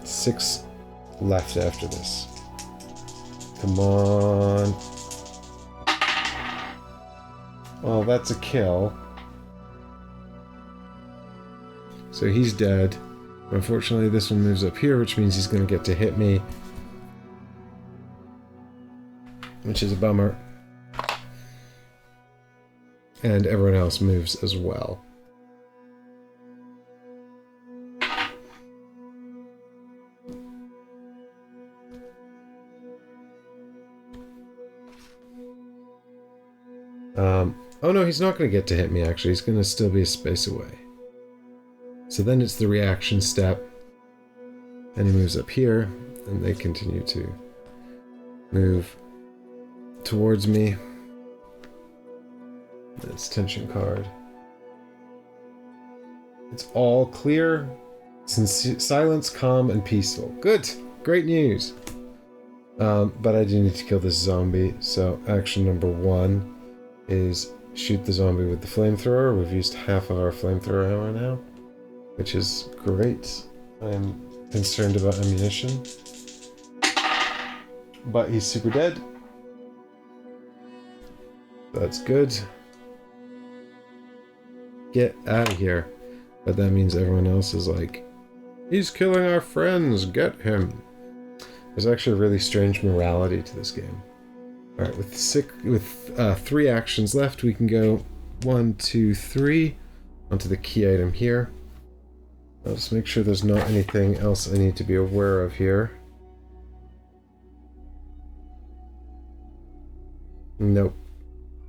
Six left after this. Come on. Oh, that's a kill. So he's dead. Unfortunately, this one moves up here, which means he's going to get to hit me. Which is a bummer. And everyone else moves as well. Oh no, he's not going to get to hit me, actually. He's going to still be a space away. So then it's the reaction step. And he moves up here, and they continue to move towards me. That's tension card. It's all clear. Silence, calm, and peaceful. Good! Great news! But I do need to kill this zombie, so action number 1 is shoot the zombie with the flamethrower. We've used half of our flamethrower ammo now, which is great. I'm concerned about ammunition. But he's super dead. That's good. Get out of here. But that means everyone else is like, he's killing our friends, get him. There's actually a really strange morality to this game. Alright, with 3 actions left, we can go 1, 2, 3 onto the key item here. I'll just make sure there's not anything else I need to be aware of here. Nope.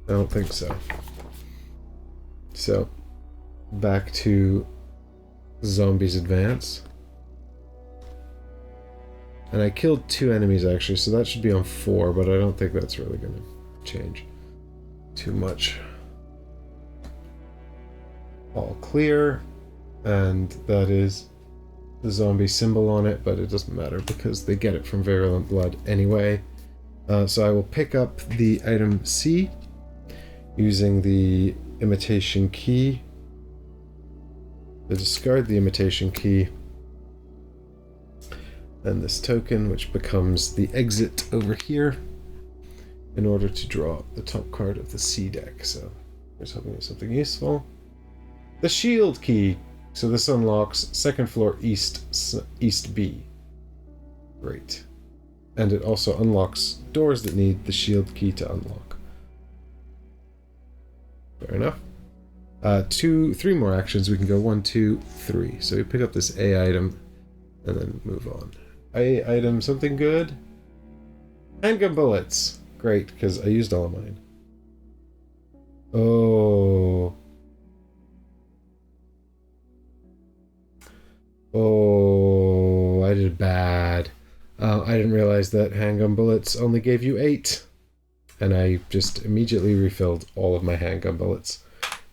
I don't think so. So, back to Zombies Advance. And I killed 2 enemies actually, so that should be on 4, but I don't think that's really going to change too much. All clear, and that is the zombie symbol on it, but it doesn't matter because they get it from Virulent Blood anyway. So I will pick up the item C using the imitation key. I discard the imitation key and this token, which becomes the exit over here, in order to draw the top card of the C deck. So here's hoping it's something useful. The shield key. So this unlocks 2nd floor east B. Great. And it also unlocks doors that need the shield key to unlock. Fair enough. 3 more actions. We can go 1, 2, 3. So we pick up this A item and then move on. A item, something good? Handgun bullets. Great, because I used all of mine. Oh. Oh, I did bad. I didn't realize that handgun bullets only gave you 8. And I just immediately refilled all of my handgun bullets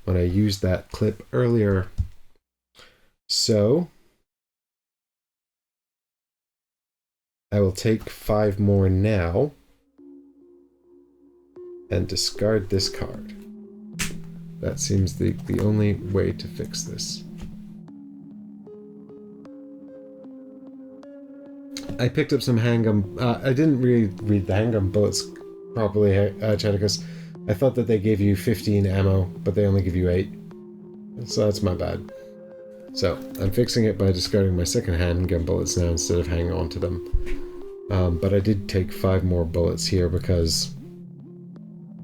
when I used that clip earlier. So I will take 5 more now and discard this card. That seems the only way to fix this. I picked up some handgun... I didn't really read the handgun bullets properly, Chedicus. I thought that they gave you 15 ammo, but they only give you 8. So that's my bad. So, I'm fixing it by discarding my second handgun bullets now instead of hanging on to them. But I did take 5 more bullets here because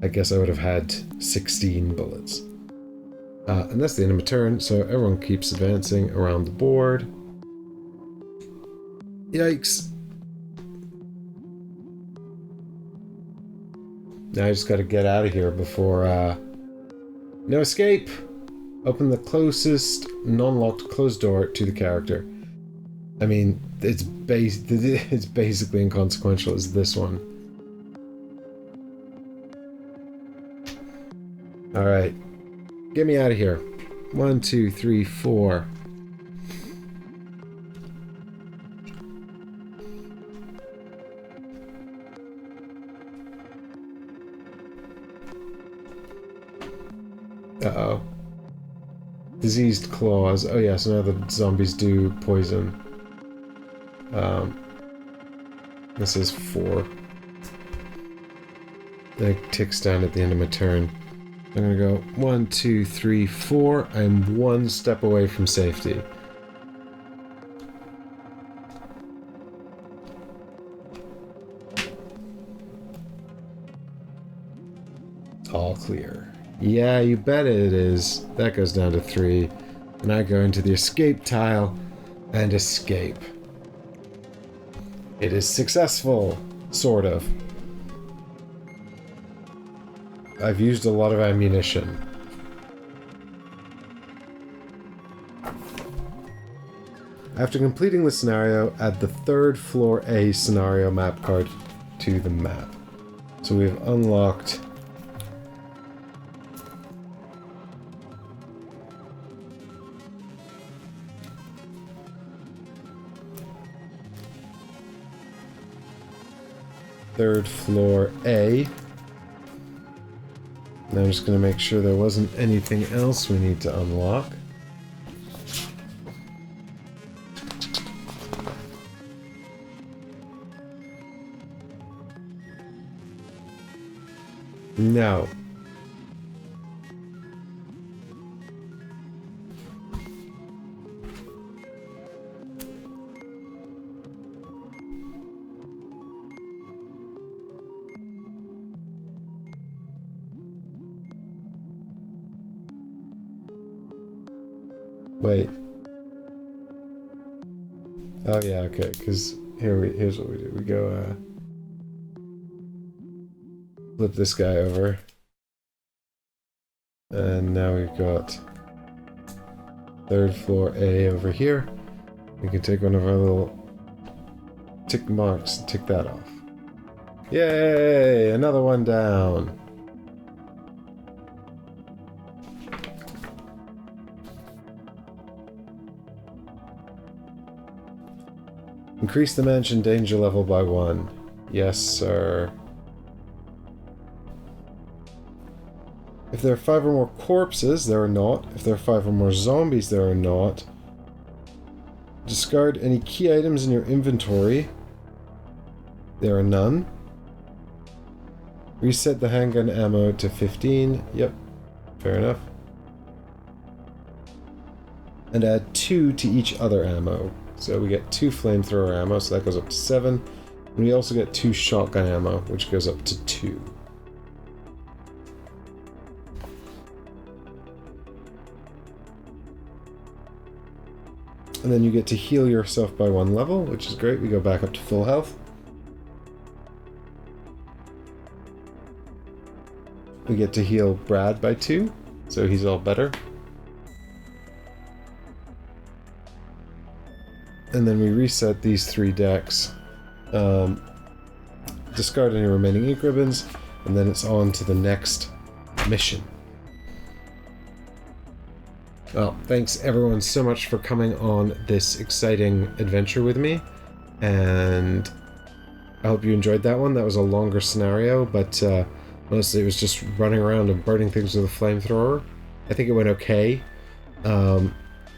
I guess I would have had 16 bullets. And that's the end of my turn, so everyone keeps advancing around the board. Yikes. Now I just gotta get out of here before, no escape! Open the closest non-locked closed door to the character. I mean, it's basically inconsequential as this one. Alright. Get me out of here. 1, 2, 3, 4. Uh-oh. Diseased claws. Oh yeah, so now the zombies do poison. This is 4. Then it ticks down at the end of my turn. I'm gonna go 1, 2, 3, 4. I'm 1 step away from safety. All clear. Yeah, you bet it is. That goes down to 3. And I go into the escape tile and escape. It is successful. Sort of. I've used a lot of ammunition. After completing the scenario, add the 3rd floor A scenario map card to the map. So we've unlocked third floor A. Now I'm just going to make sure there wasn't anything else we need to unlock. No. Wait. Oh yeah, okay, because here's what we do. We go flip this guy over. And now we've got 3rd floor A over here. We can take one of our little tick marks and tick that off. Yay! Another one down. Increase the mansion danger level by 1. Yes, sir. If there are 5 or more corpses, there are not. If there are 5 or more zombies, there are not. Discard any key items in your inventory. There are none. Reset the handgun ammo to 15. Yep, fair enough. And add 2 to each other ammo. So we get 2 flamethrower ammo, so that goes up to 7. And we also get 2 shotgun ammo, which goes up to 2. And then you get to heal yourself by 1 level, which is great. We go back up to full health. We get to heal Brad by 2, so he's all better. And then we reset these 3 decks. Discard any remaining ink ribbons, and then it's on to the next mission. Well, thanks everyone so much for coming on this exciting adventure with me, and I hope you enjoyed that one. That was a longer scenario, but mostly it was just running around and burning things with a flamethrower. I think it went okay.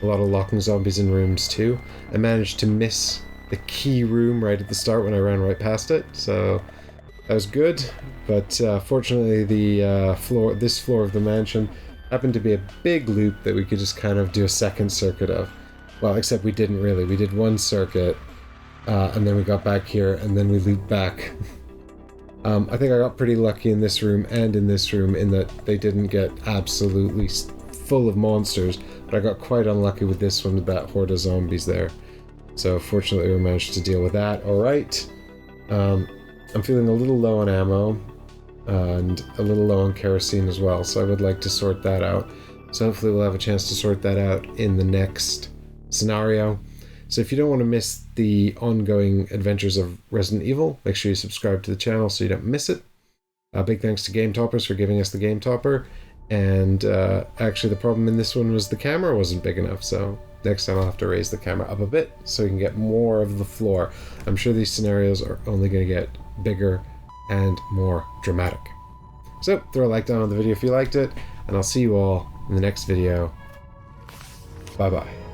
A lot of locking zombies in rooms too. I managed to miss the key room right at the start when I ran right past it, so that was good. But fortunately, this floor of the mansion happened to be a big loop that we could just kind of do a second circuit of. Well, except we didn't really. We did 1 circuit, and then we got back here, and then we looped back. I think I got pretty lucky in this room and in this room in that they didn't get absolutely full of monsters, but I got quite unlucky with this one with that horde of zombies there. So fortunately we managed to deal with that. Alright. I'm feeling a little low on ammo, and a little low on kerosene as well, so I would like to sort that out. So hopefully we'll have a chance to sort that out in the next scenario. So if you don't want to miss the ongoing adventures of Resident Evil, make sure you subscribe to the channel so you don't miss it. Big thanks to Game Toppers for giving us the Game Topper. And actually the problem in this one was the camera wasn't big enough, so next time I'll have to raise the camera up a bit so we can get more of the floor. I'm sure these scenarios are only going to get bigger and more dramatic. So throw a like down on the video if you liked it, and I'll see you all in the next video. Bye bye.